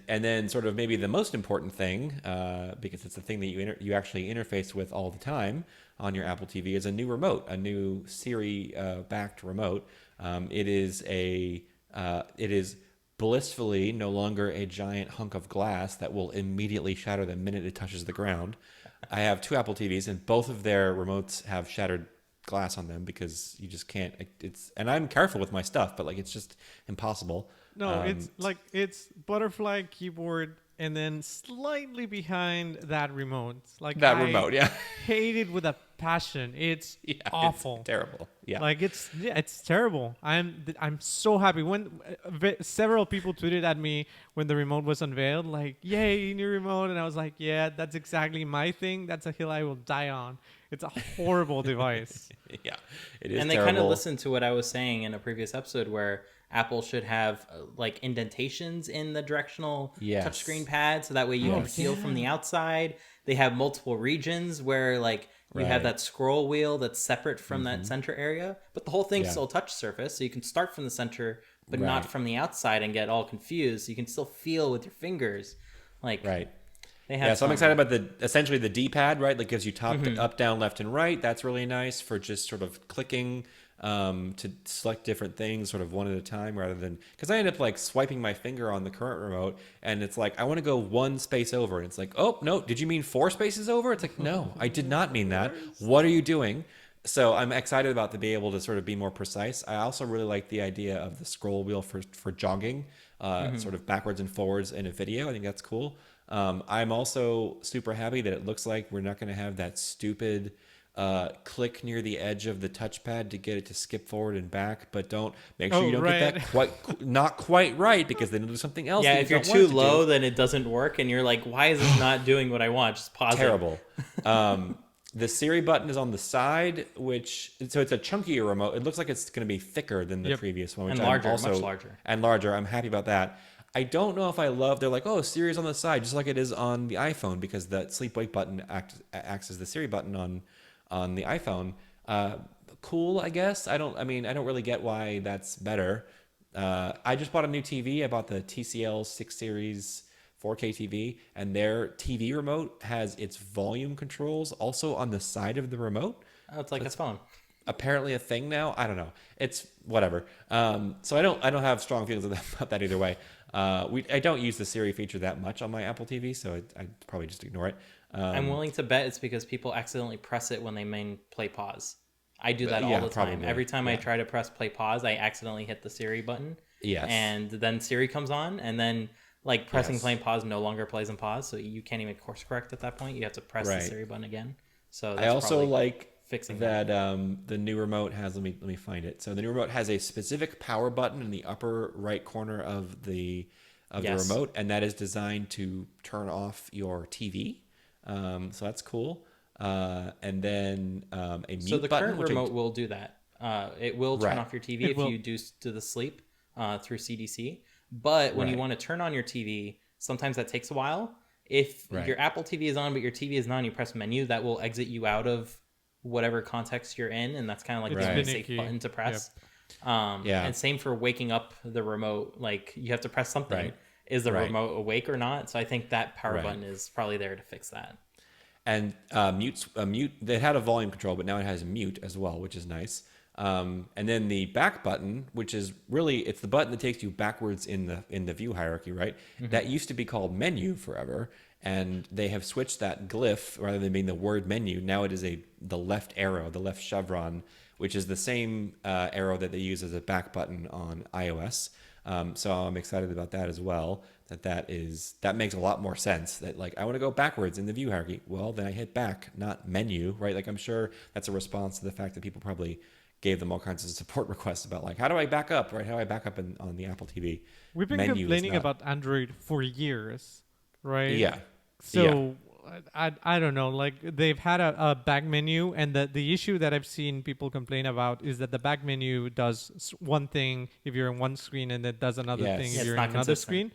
then sort of maybe the most important thing, because it's the thing that you actually interface with all the time on your Apple TV, is a new remote, a new Siri backed remote. It is blissfully no longer a giant hunk of glass that will immediately shatter the minute it touches the ground. I have two Apple TVs, and both of their remotes have shattered glass on them because you just can't. And I'm careful with my stuff, but like it's just impossible. No, it's butterfly keyboard and then slightly behind that remote. Like That remote, yeah. hate it with a passion. It's Yeah, awful. It's terrible. Yeah. Like it's terrible. I'm so happy when several people tweeted at me when the remote was unveiled, like, "Yay, new remote!" And I was like, "Yeah, that's exactly my thing. That's a hill I will die on." It's a horrible device. Yeah, it is. And they terrible. kind of listened to what I was saying in a previous episode where Apple should have like indentations in the directional Yes. touchscreen pad, so that way you can feel from the outside. They have multiple regions where like you have Right. that scroll wheel that's separate from that center area, but the whole thing's Yeah. still touch surface, so you can start from the center, but not Right. from the outside and get all confused. So you can still feel with your fingers, like Right. they have. Yeah, so I'm some- excited about essentially the D-pad, right? That gives you up, down, left, and right. That's really nice for just sort of clicking to select different things sort of one at a time rather than, because I end up like swiping my finger on the current remote and it's like I want to go one space over and it's like, oh no, did you mean 4 spaces over? It's like, no, I did not mean that. What are you doing? So I'm excited about to be able to sort of be more precise. I also really like the idea of the scroll wheel for jogging, sort of backwards and forwards in a video. I think that's cool. I'm also super happy that it looks like we're not going to have that stupid click near the edge of the touchpad to get it to skip forward and back, but don't make sure you don't get that not quite right, because then it'll do something else. Yeah, that if you you're don't want too it to low, do. then it doesn't work, and you're like, "Why is this not doing what I want?" Just pause. Terrible. The Siri button is on the side, so it's a chunkier remote. It looks like it's going to be thicker than the previous one, which And larger, I'm also, much larger. and larger. I'm happy about that. I don't know if I love. They're like, oh, Siri's on the side, just like it is on the iPhone, because the sleep wake button acts as the Siri button on the iPhone. Cool, I guess. I don't really get why that's better. I just bought a new TV. I bought the TCL 6 Series 4K TV, and their TV remote has its volume controls also on the side of the remote. Oh, it's like a phone. Apparently a thing now. I don't know. It's whatever. So I don't have strong feelings about that either way. I don't use the Siri feature that much on my Apple TV, so I'd probably just ignore it. I'm willing to bet it's because people accidentally press it when they main play pause. I do that all the time. probably. Every time I try to press play pause, I accidentally hit the Siri button. Yes. And then Siri comes on, and then like pressing Yes. play and pause no longer plays and pause, so you can't even course correct at that point. You have to press the Right. Siri button again. So I that's also probably like fixing that the new remote has. Let me find it. So the new remote has a specific power button in the upper right corner of the Yes. remote, and that is designed to turn off your TV. So that's cool. And then a mute So the button, current which remote will do that. It will turn Right. off your TV It if will. you do the sleep through CDC. But when you Right. want to turn on your TV, sometimes that takes a while. If Right. your Apple TV is on, but your TV is not, and you press menu, that will exit you out of whatever context you're in, and that's kind of like It's the only Right. safe finicky. button to press. Yeah. And same for waking up the remote. Like you have to press something. Right. Is the Right. remote awake or not? So I think that power Right. button is probably there to fix that. And mute. They had a volume control, but now it has mute as well, which is nice. And then the back button, which is really it's the button that takes you backwards in the view hierarchy, right? That used to be called menu forever, and they have switched that glyph rather than being the word menu. Now it is the left arrow, the left chevron, which is the same arrow that they use as a back button on iOS. So I'm excited about that as well. That makes a lot more sense. That like I want to go backwards in the view hierarchy. Well, then I hit back, not menu, right? Like I'm sure that's a response to the fact that people probably gave them all kinds of support requests about like how do I back up, right? How do I back up on the Apple TV? We've been Menu is complaining not- about Android for years, right? Yeah. So I don't know. Like they've had a back menu, and the issue that I've seen people complain about is that the back menu does one thing if you're in one screen, and it does another Yes. thing Yeah, if it's you're not in another consistent. screen.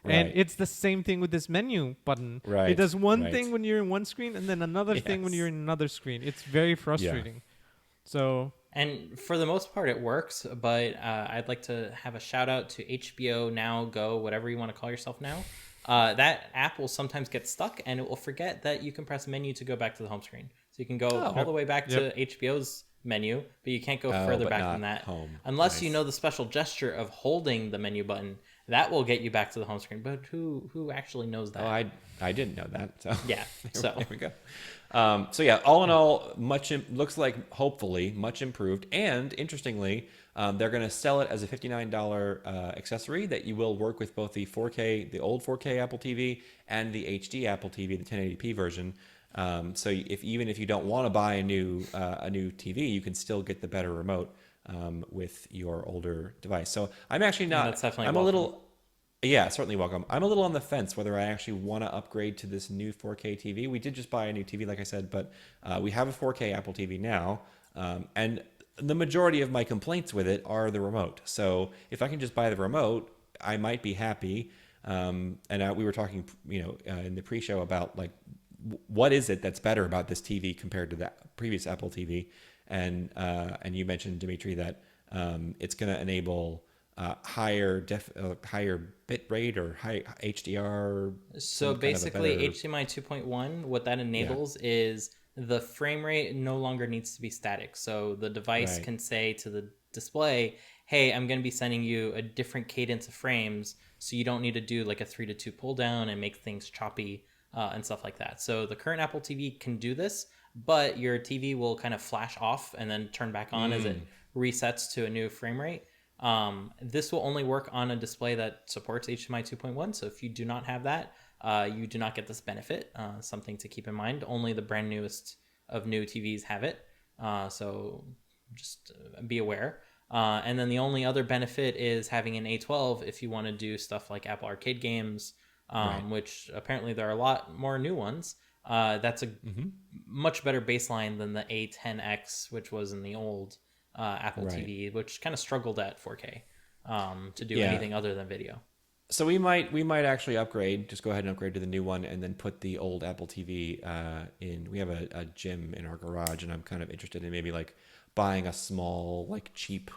And Right. it's the same thing with this menu button. Right, It does one right. thing when you're in one screen, and then another thing when Yes. you're in another screen. It's very frustrating. So And for the most part, it works. But I'd like to have a shout out to HBO Now, Go, whatever you want to call yourself now. That app will sometimes get stuck, and it will forget that you can press menu to go back to the home screen. So you can go all the way back to HBO's menu, but you can't go further but back not than that home. unless you Nice. know the special gesture of holding the menu button. That will get you back to the home screen. But who actually knows that? Oh, I didn't know that. So Yeah, so. there we go. So yeah, all in all, looks like hopefully much improved. And interestingly, they're going to sell it as a $59 accessory that you will work with both the 4K, the old 4K Apple TV, and the HD Apple TV, the 1080p version. So even if you don't want to buy a new TV, you can still get the better remote with your older device. So I'm actually not. that's definitely I'm welcome. a little. Yeah, certainly welcome. I'm a little on the fence whether I actually want to upgrade to this new 4K TV. We did just buy a new TV, like I said, but we have a 4K Apple TV now, and the majority of my complaints with it are the remote. So if I can just buy the remote, I might be happy. We were talking, in the pre-show about like what is it that's better about this TV compared to that previous Apple TV, and you mentioned, Dimitri, that it's going to enable higher bit rate or high HDR. So basically, HDMI 2.1, what that enables is the frame rate no longer needs to be static. So the device Right. can say to the display, hey, I'm going to be sending you a different cadence of frames, so you don't need to do like a 3:2 pull down and make things choppy and stuff like that. So the current Apple TV can do this, but your TV will kind of flash off and then turn back on as it resets to a new frame rate. This will only work on a display that supports HDMI 2.1. So if you do not have that, you do not get this benefit. Something to keep in mind. Only the brand newest of new TVs have it. So just be aware. And then the only other benefit is having an A12 if you want to do stuff like Apple Arcade games, which apparently there are a lot more new ones. That's a much better baseline than the A10X, which was in the old Apple TV, which kind of struggled at 4K to do anything other than video. So we might actually upgrade. Just go ahead and upgrade to the new one, and then put the old Apple TV in. We have a gym in our garage, and I'm kind of interested in maybe like buying a small, like cheap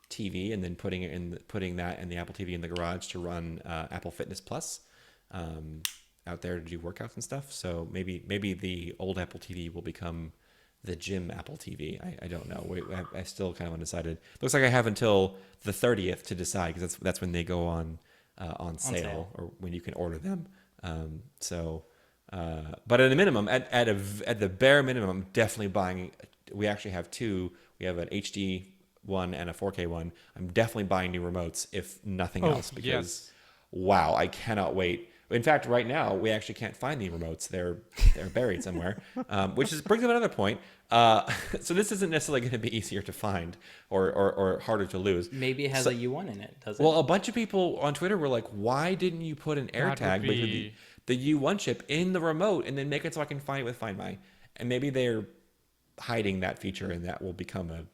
TV, and then putting that and the Apple TV in the garage to run Apple Fitness Plus out there to do workouts and stuff. So maybe the old Apple TV will become the gym Apple TV. I don't know. I still kind of undecided. Looks like I have until the 30th to decide, because that's when they go on sale, or when you can order them. But at a minimum, at the bare minimum, I'm definitely buying. We actually have two. We have an HD one and a 4K one. I'm definitely buying new remotes, if nothing else, because wow, I cannot wait. In fact, right now we actually can't find the remotes. They're buried somewhere, which brings up another point. So this isn't necessarily going to be easier to find or harder to lose. Maybe it has a U1 in it, does it? Well, a bunch of people on Twitter were like, "Why didn't you put an AirTag with the U1 chip in the remote and then make it so I can find it with Find My?" And maybe they're hiding that feature, and that will become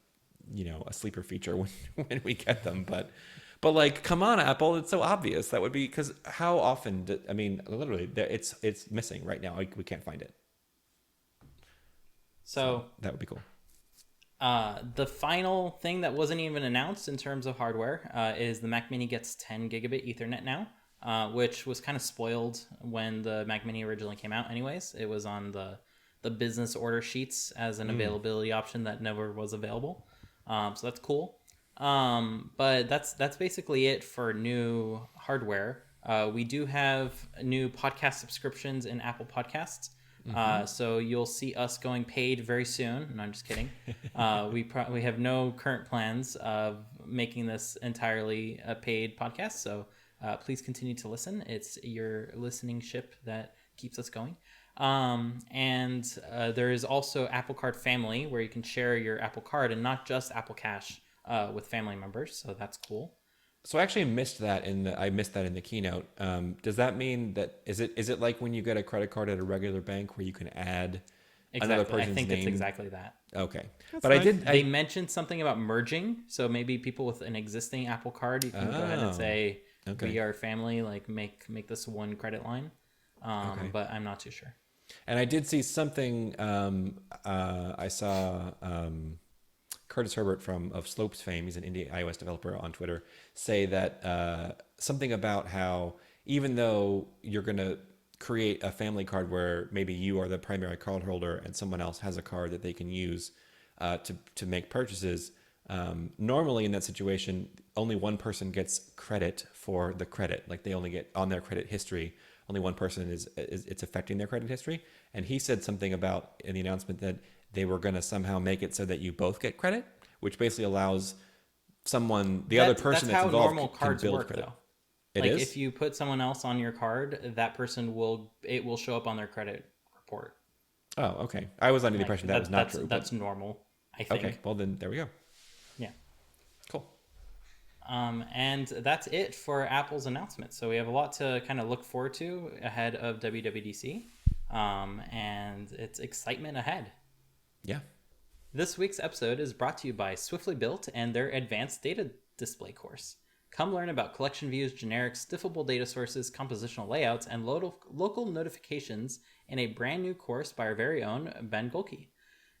a sleeper feature when we get them. But like, come on, Apple, it's so obvious. That would be because how often? Literally, it's missing right now. Like, we can't find it. So that would be cool. The final thing that wasn't even announced in terms of hardware is the Mac Mini gets 10 gigabit Ethernet now, which was kind of spoiled when the Mac Mini originally came out. Anyways, it was on the business order sheets as an availability option that never was available. So that's cool. But that's basically it for new hardware. We do have new podcast subscriptions in Apple Podcasts. So you'll see us going paid very soon. No, I'm just kidding. We have no current plans of making this entirely a paid podcast. So please continue to listen. It's your listening ship that keeps us going. And there is also Apple Card Family, where you can share your Apple Card and not just Apple Cash with family members. So that's cool. So I actually missed that in the keynote. Does that mean that is it like when you get a credit card at a regular bank where you can add another person's name? I think it's exactly that. Okay. That's But nice. They mentioned something about merging, so maybe people with an existing Apple Card, you can go ahead and say, okay. we are family, like make this one credit line. Okay. But I'm not too sure. And I did see something. I saw Curtis Herbert of Slopes fame, he's an indie iOS developer, on Twitter, say that something about how even though you're going to create a family card where maybe you are the primary card holder and someone else has a card that they can use to make purchases, normally in that situation, only one person gets credit for the credit. Like, they only get on their credit history. Only one person is it's affecting their credit history. And he said something about in the announcement that they were going to somehow make it so that you both get credit, which basically allows other person that's how involved normal can cards build work, credit. though. It like is? if you put someone else on your card, that person will show up on their credit report. Oh, okay. I was under the impression that was not true. That's normal, I think. Okay, well then there we go. Yeah. Cool. And that's it for Apple's announcement. So we have a lot to kind of look forward to ahead of WWDC. And it's excitement ahead. Yeah. This week's episode is brought to you by Swiftly Built and their Advanced Data Display course. Come learn about collection views, generics, diffable data sources, compositional layouts, and local notifications in a brand new course by our very own Ben Golke.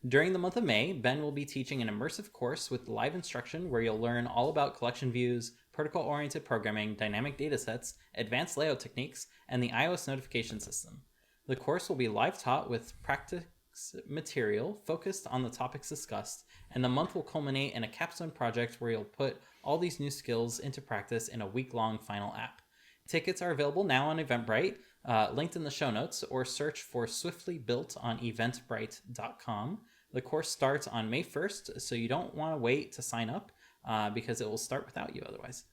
During the month of May, Ben will be teaching an immersive course with live instruction where you'll learn all about collection views, protocol-oriented programming, dynamic datasets, advanced layout techniques, and the iOS notification system. The course will be live taught with practice material focused on the topics discussed, and the month will culminate in a capstone project where you'll put all these new skills into practice in a week-long final app. Tickets are available now on Eventbrite, linked in the show notes, or search for Swiftly Built on eventbrite.com. The course starts on May 1st, so you don't want to wait to sign up because it will start without you otherwise.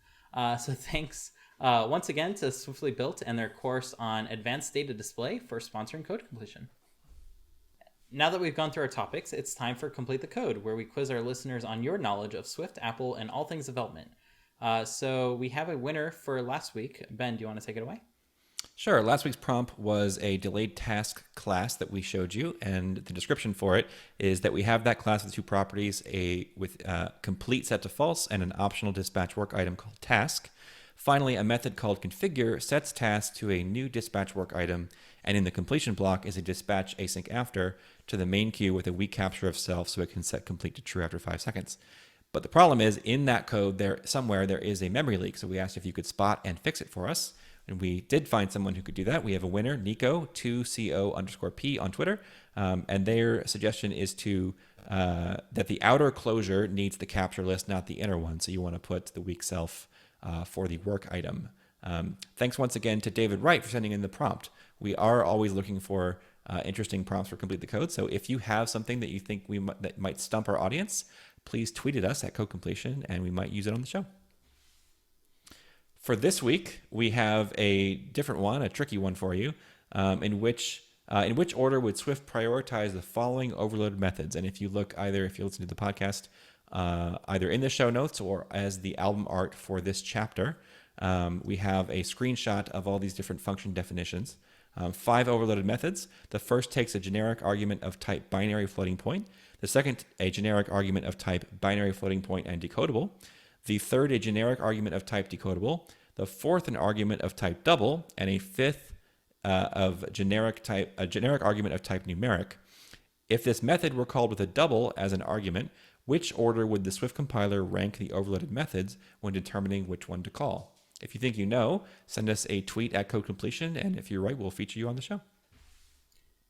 So thanks once again to Swiftly Built and their course on Advanced Data Display for sponsoring Code Completion. Now that we've gone through our topics, it's time for Complete the Code, where we quiz our listeners on your knowledge of Swift, Apple, and all things development. So we have a winner for last week. Ben, do you want to take it away? Sure. Last week's prompt was a delayed task class that we showed you, and the description for it is that we have that class with two properties, with complete set to false and an optional dispatch work item called task. Finally, a method called configure sets task to a new dispatch work item, and in the completion block is a dispatch async after to the main queue with a weak capture of self so it can set complete to true after 5 seconds. But the problem is, in that code, there is a memory leak, so we asked if you could spot and fix it for us. And we did find someone who could do that. We have a winner, Nico2CO_P on Twitter. And their suggestion is that the outer closure needs the capture list, not the inner one. So you want to put the weak self for the work item. Thanks once again to David Wright for sending in the prompt. We are always looking for interesting prompts for Complete the Code. So if you have something that you think that might stump our audience, please tweet at us at Code Completion, and we might use it on the show. For this week, we have a different one, a tricky one for you, in which order would Swift prioritize the following overloaded methods? And if you listen to the podcast, either in the show notes or as the album art for this chapter, we have a screenshot of all these different function definitions. 5 overloaded methods. The first takes a generic argument of type binary floating point. The second, a generic argument of type binary floating point and decodable. The third, a generic argument of type decodable. The fourth, an argument of type double, and a fifth a generic argument of type numeric. If this method were called with a double as an argument, which order would the Swift compiler rank the overloaded methods when determining which one to call? If you think you know, send us a tweet at Code Completion, and if you're right, we'll feature you on the show.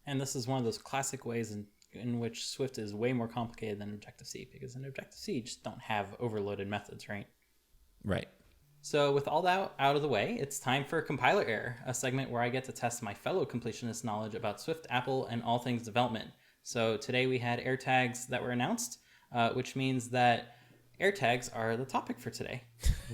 And this is one of those classic ways in which Swift is way more complicated than Objective-C, because in Objective-C, you just don't have overloaded methods, right? Right. So with all that out of the way, it's time for Compiler Error, a segment where I get to test my fellow completionist knowledge about Swift, Apple, and all things development. So today we had AirTags that were announced, which means that AirTags are the topic for today.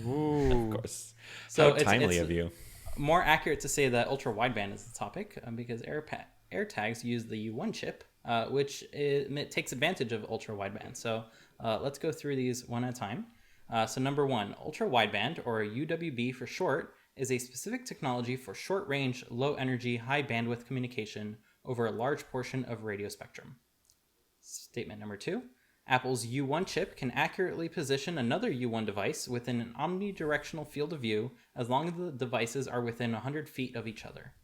Ooh. Of course. So How timely of you. More accurate to say that ultra-wideband is the topic, because AirTags use the U1 chip, which takes advantage of ultra-wideband. So let's go through these one at a time. So number one, ultra-wideband, or UWB for short, is a specific technology for short-range, low-energy, high-bandwidth communication over a large portion of radio spectrum. Statement number two, Apple's U1 chip can accurately position another U1 device within an omnidirectional field of view as long as the devices are within 100 feet of each other.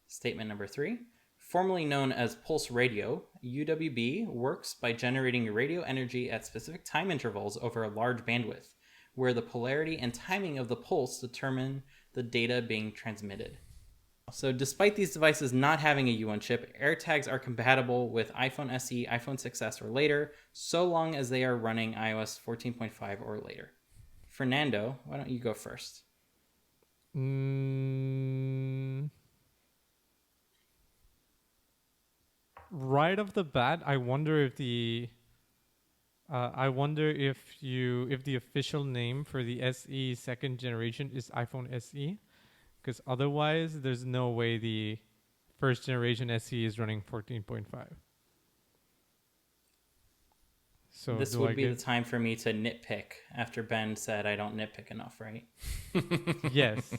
Statement number three, formerly known as pulse radio, UWB works by generating radio energy at specific time intervals over a large bandwidth, where the polarity and timing of the pulse determine the data being transmitted. So despite these devices not having a U1 chip, AirTags are compatible with iPhone SE, iPhone 6s or later, so long as they are running iOS 14.5 or later. Fernando, why don't you go first? Right off the bat, I wonder if the official name for the SE second generation is iPhone SE, because otherwise there's no way the first generation SE is running 14.5. So this would be the time for me to nitpick after Ben said I don't nitpick enough, right? Yes.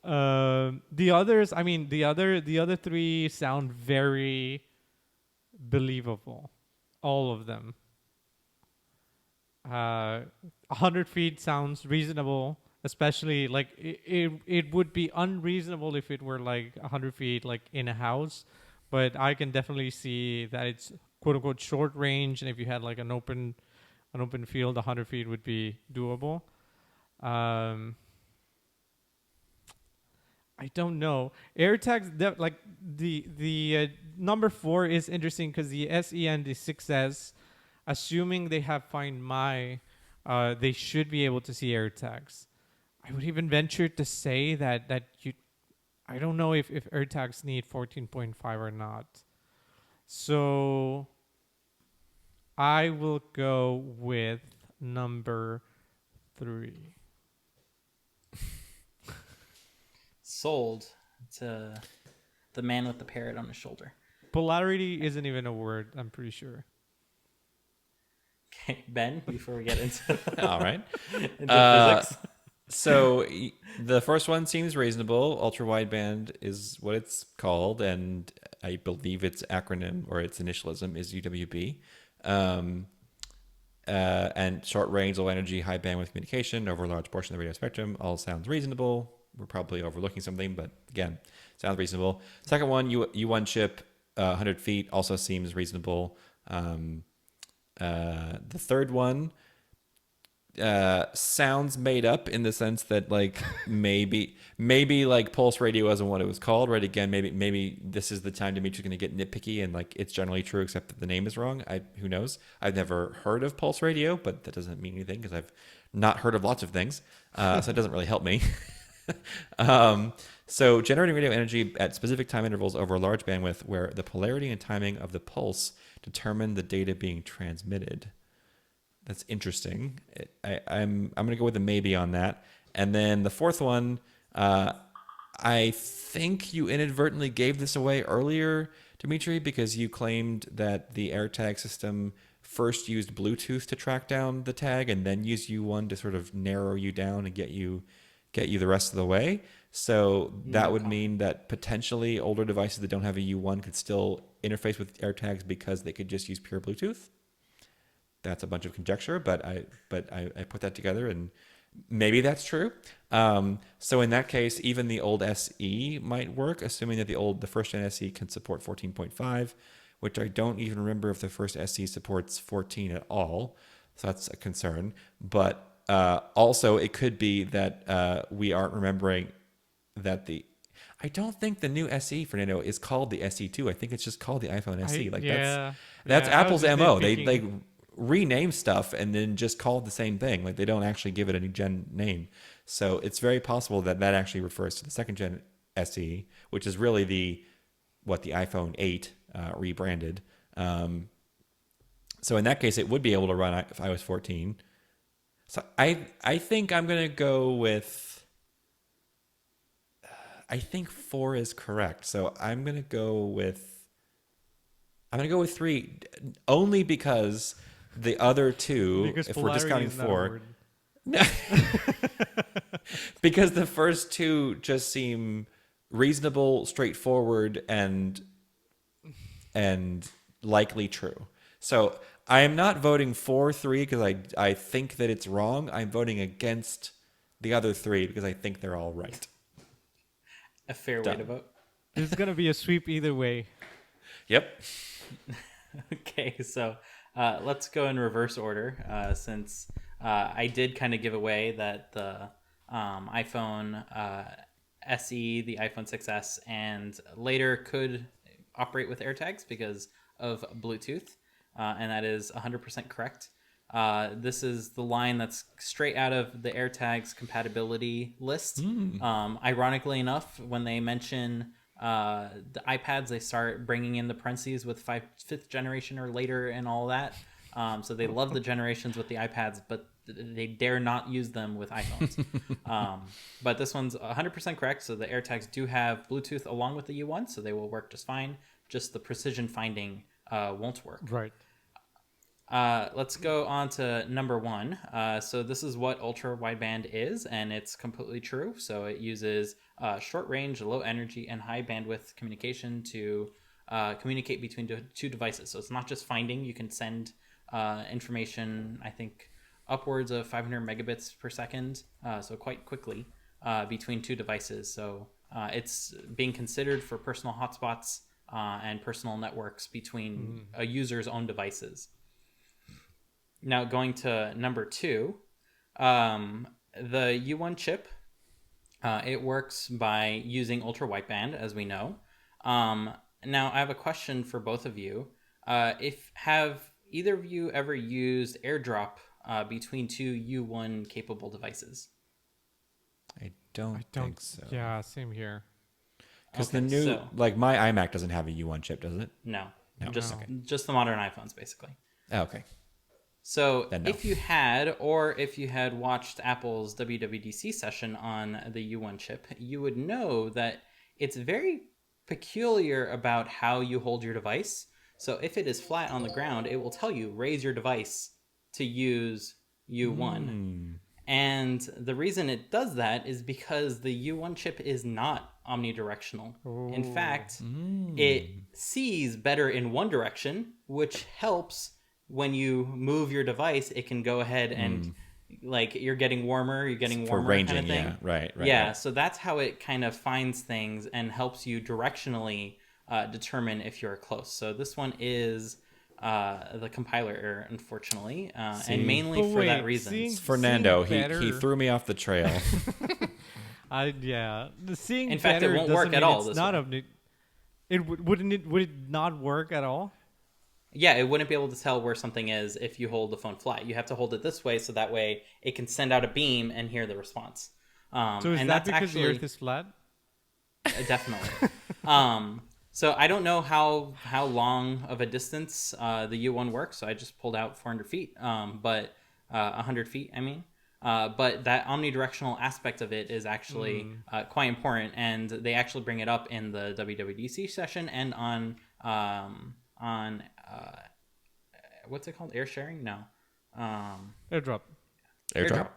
The others, I mean, the other three sound very believable. All of them. 100 feet sounds reasonable, especially like it would be unreasonable if it were like 100 feet like in a house, but I can definitely see that it's quote unquote short range, and if you had like an open field, 100 feet would be doable. I don't know. AirTags, like the number 4 is interesting because the SE and the 6S, assuming they have Find My, they should be able to see AirTags. I would even venture to say that I don't know if AirTags need 14.5 or not. So I will go with number 3. Sold to the man with the parrot on his shoulder. Polarity isn't even a word, I'm pretty sure. Okay, Ben, before we get into All right. physics. So the first one seems reasonable. Ultra wideband is what it's called, and I believe its acronym or its initialism is UWB. And short range, low energy, high bandwidth communication over a large portion of the radio spectrum all sounds reasonable. We're probably overlooking something, but again, sounds reasonable. Second one, U1 chip, 100 feet, also seems reasonable. The third one sounds made up in the sense that like maybe like pulse radio wasn't what it was called, right? Again, maybe this is the time Dimitri's going to get nitpicky and like it's generally true except that the name is wrong. Who knows? I've never heard of pulse radio, but that doesn't mean anything because I've not heard of lots of things, so it doesn't really help me. So generating radio energy at specific time intervals over a large bandwidth where the polarity and timing of the pulse determine the data being transmitted. That's interesting. I'm going to go with a maybe on that. And then the fourth one, I think you inadvertently gave this away earlier, Dimitri, because you claimed that the AirTag system first used Bluetooth to track down the tag and then used U1 to sort of narrow you down and get you the rest of the way. So that No would comment. mean that potentially older devices that don't have a U1 could still interface with AirTags because they could just use pure Bluetooth. That's a bunch of conjecture, but I put that together and maybe that's true. So in that case, even the old SE might work, assuming that the first gen SE can support 14.5, which I don't even remember if the first SE supports 14 at all. So that's a concern. But also, it could be that we aren't remembering that I don't think the new SE, Fernando, is called the SE2. I think it's just called the iPhone SE. That's I was Apple's just MO. They nitpicking. rename stuff and then just call it the same thing. Like they don't actually give it a new gen name. So it's very possible that actually refers to the second gen SE, which is really the iPhone 8 rebranded. So in that case, it would be able to run iOS 14. So I think I'm gonna go with. I think 4 is correct. So I'm gonna go with 3, only because the other two, Because if we're polarity discounting is not a 4, word. because the first two just seem reasonable, straightforward, and likely true. So I am not voting for 3 because I think that it's wrong. I'm voting against the other 3 because I think they're all right. A fair way Done. to vote. There's gonna be a sweep either way. Yep. Okay, so let's go in reverse order since I did kind of give away that the iPhone SE, the iPhone 6s, and later could operate with AirTags because of Bluetooth, and that is 100% correct. This is the line that's straight out of the AirTags compatibility list. Ironically enough, when they mention the iPads, they start bringing in the parentheses with fifth generation or later and all that. So they love the generations with the iPads, but they dare not use them with iPhones. But this one's 100% correct. So the AirTags do have Bluetooth along with the U1, so they will work just fine. Just the precision finding won't work. Right. Let's go on to number 1. So this is what ultra wideband is, and it's completely true. So it uses short range, low energy, and high bandwidth communication to communicate between two devices. So it's not just finding. You can send information, I think, upwards of 500 megabits per second, so quite quickly between two devices. So it's being considered for personal hotspots and personal networks between a user's own devices. Now going to number 2, the U1 chip, it works by using ultra wideband, as we know. Now I have a question for both of you. Have either of you ever used AirDrop between two U1 capable devices? I don't think so. Yeah, same here. Because Okay, the new, so- my iMac doesn't have a U1 chip, does it? No, No, just okay. just the modern iPhones, basically. Oh, okay. So Then no. if you had watched Apple's WWDC session on the U1 chip, you would know that it's very peculiar about how you hold your device. So if it is flat on the ground, it will tell you raise your device to use U1. And the reason it does that is because the U1 chip is not omnidirectional. In fact, it sees better in one direction, which helps when you move your device. It can go ahead and like you're getting warmer, For ranging, kind of thing. yeah. Right. Yeah, so that's how it kind of finds things and helps you directionally determine if you're close. So this one is the compiler error, unfortunately, and mainly But for that wait, reason. seeing- Fernando, he better- threw me off the trail. The seeing In fact, it better won't doesn't work at mean all It's this not way. would it not work at all? Yeah, it wouldn't be able to tell where something is if you hold the phone flat. You have to hold it this way so that way it can send out a beam and hear the response. So is and that that's because actually, the Earth is flat? Definitely. So I don't know how long of a distance the U1 works. So I just pulled out 400 feet, but 100 feet, I mean. But that omnidirectional aspect of it is actually quite important, and they actually bring it up in the WWDC session and on what's it called? Air sharing? No. AirDrop. AirDrop.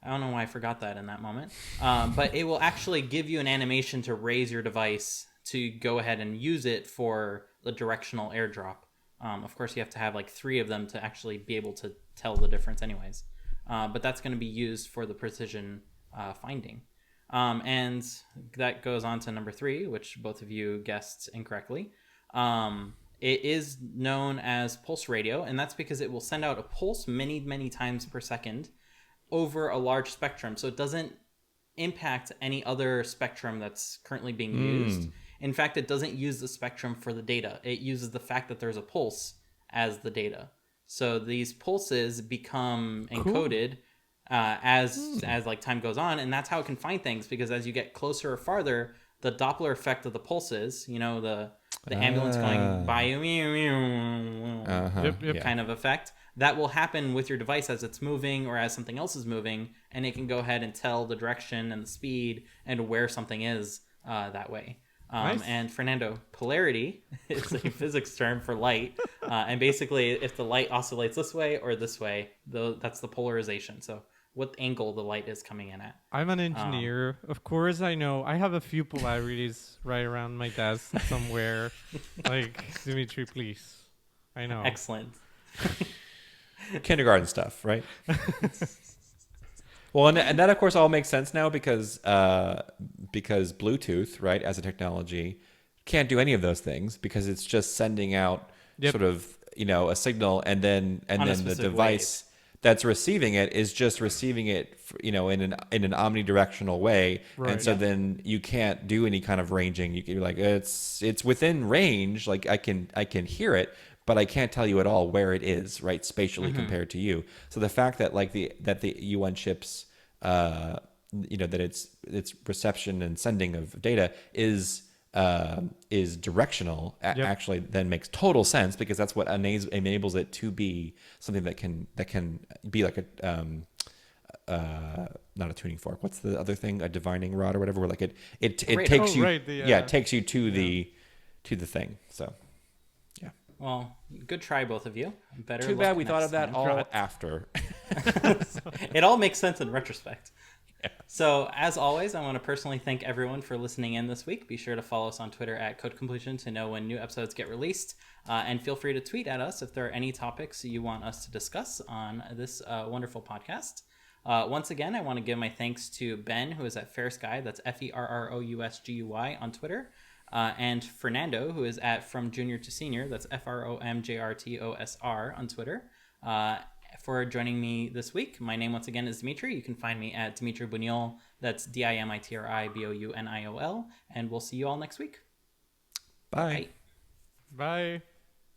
I don't know why I forgot that in that moment. But it will actually give you an animation to raise your device to go ahead and use it for the directional airdrop. Of course, you have to have like 3 of them to actually be able to tell the difference anyways. But that's going to be used for the precision finding. And that goes on to number 3, which both of you guessed incorrectly. It is known as pulse radio, and that's because it will send out a pulse many, many times per second over a large spectrum. So it doesn't impact any other spectrum that's currently being used. In fact, it doesn't use the spectrum for the data. It uses the fact that there's a pulse as the data. So these pulses become encoded as like time goes on, and that's how it can find things, because as you get closer or farther, the Doppler effect of the pulses, you know, the ambulance going by you, kind of effect, that will happen with your device as it's moving or as something else is moving, and it can go ahead and tell the direction and the speed and where something is that way. Nice. And Fernando, polarity is a physics term for light, and basically if the light oscillates this way or this way, that's the polarization. So what angle the light is coming in at. I'm an engineer. Of course, I know. I have a few polarities right around my desk somewhere. Like, Dimitri, please. I know. Excellent. Kindergarten stuff, right? Well, and that of course all makes sense now because Bluetooth, right, as a technology, can't do any of those things because it's just sending out sort of, you know, a signal, and then the device that's receiving it is just receiving it, you know, in an omnidirectional way, right. And so then you can't do any kind of ranging. You can be like, it's within range, like I can hear it, but I can't tell you at all where it is, right, spatially compared to you. So the fact that like the U1 chips, you know, that its reception and sending of data is directional, actually then makes total sense, because that's what enables it to be something that can be like a not a tuning fork. What's the other thing? A divining rod or whatever. Where like it takes you, it takes you to the thing. So. Well, good try, both of you. Better. Too bad we thought of that time. all after. It all makes sense in retrospect. Yeah. So, as always, I want to personally thank everyone for listening in this week. Be sure to follow us on Twitter at Code Completion to know when new episodes get released. And feel free to tweet at us if there are any topics you want us to discuss on this wonderful podcast. Once again, I want to give my thanks to Ben, who is at Fairskui. That's FERROUSGUY on Twitter. And Fernando, who is at From Junior to Senior, that's FROMJRTOSR on Twitter, for joining me this week. My name, once again, is Dimitri. You can find me at Dimitri Buniol. That's DIMITRIBOUNIOL. And we'll see you all next week. Bye. Bye.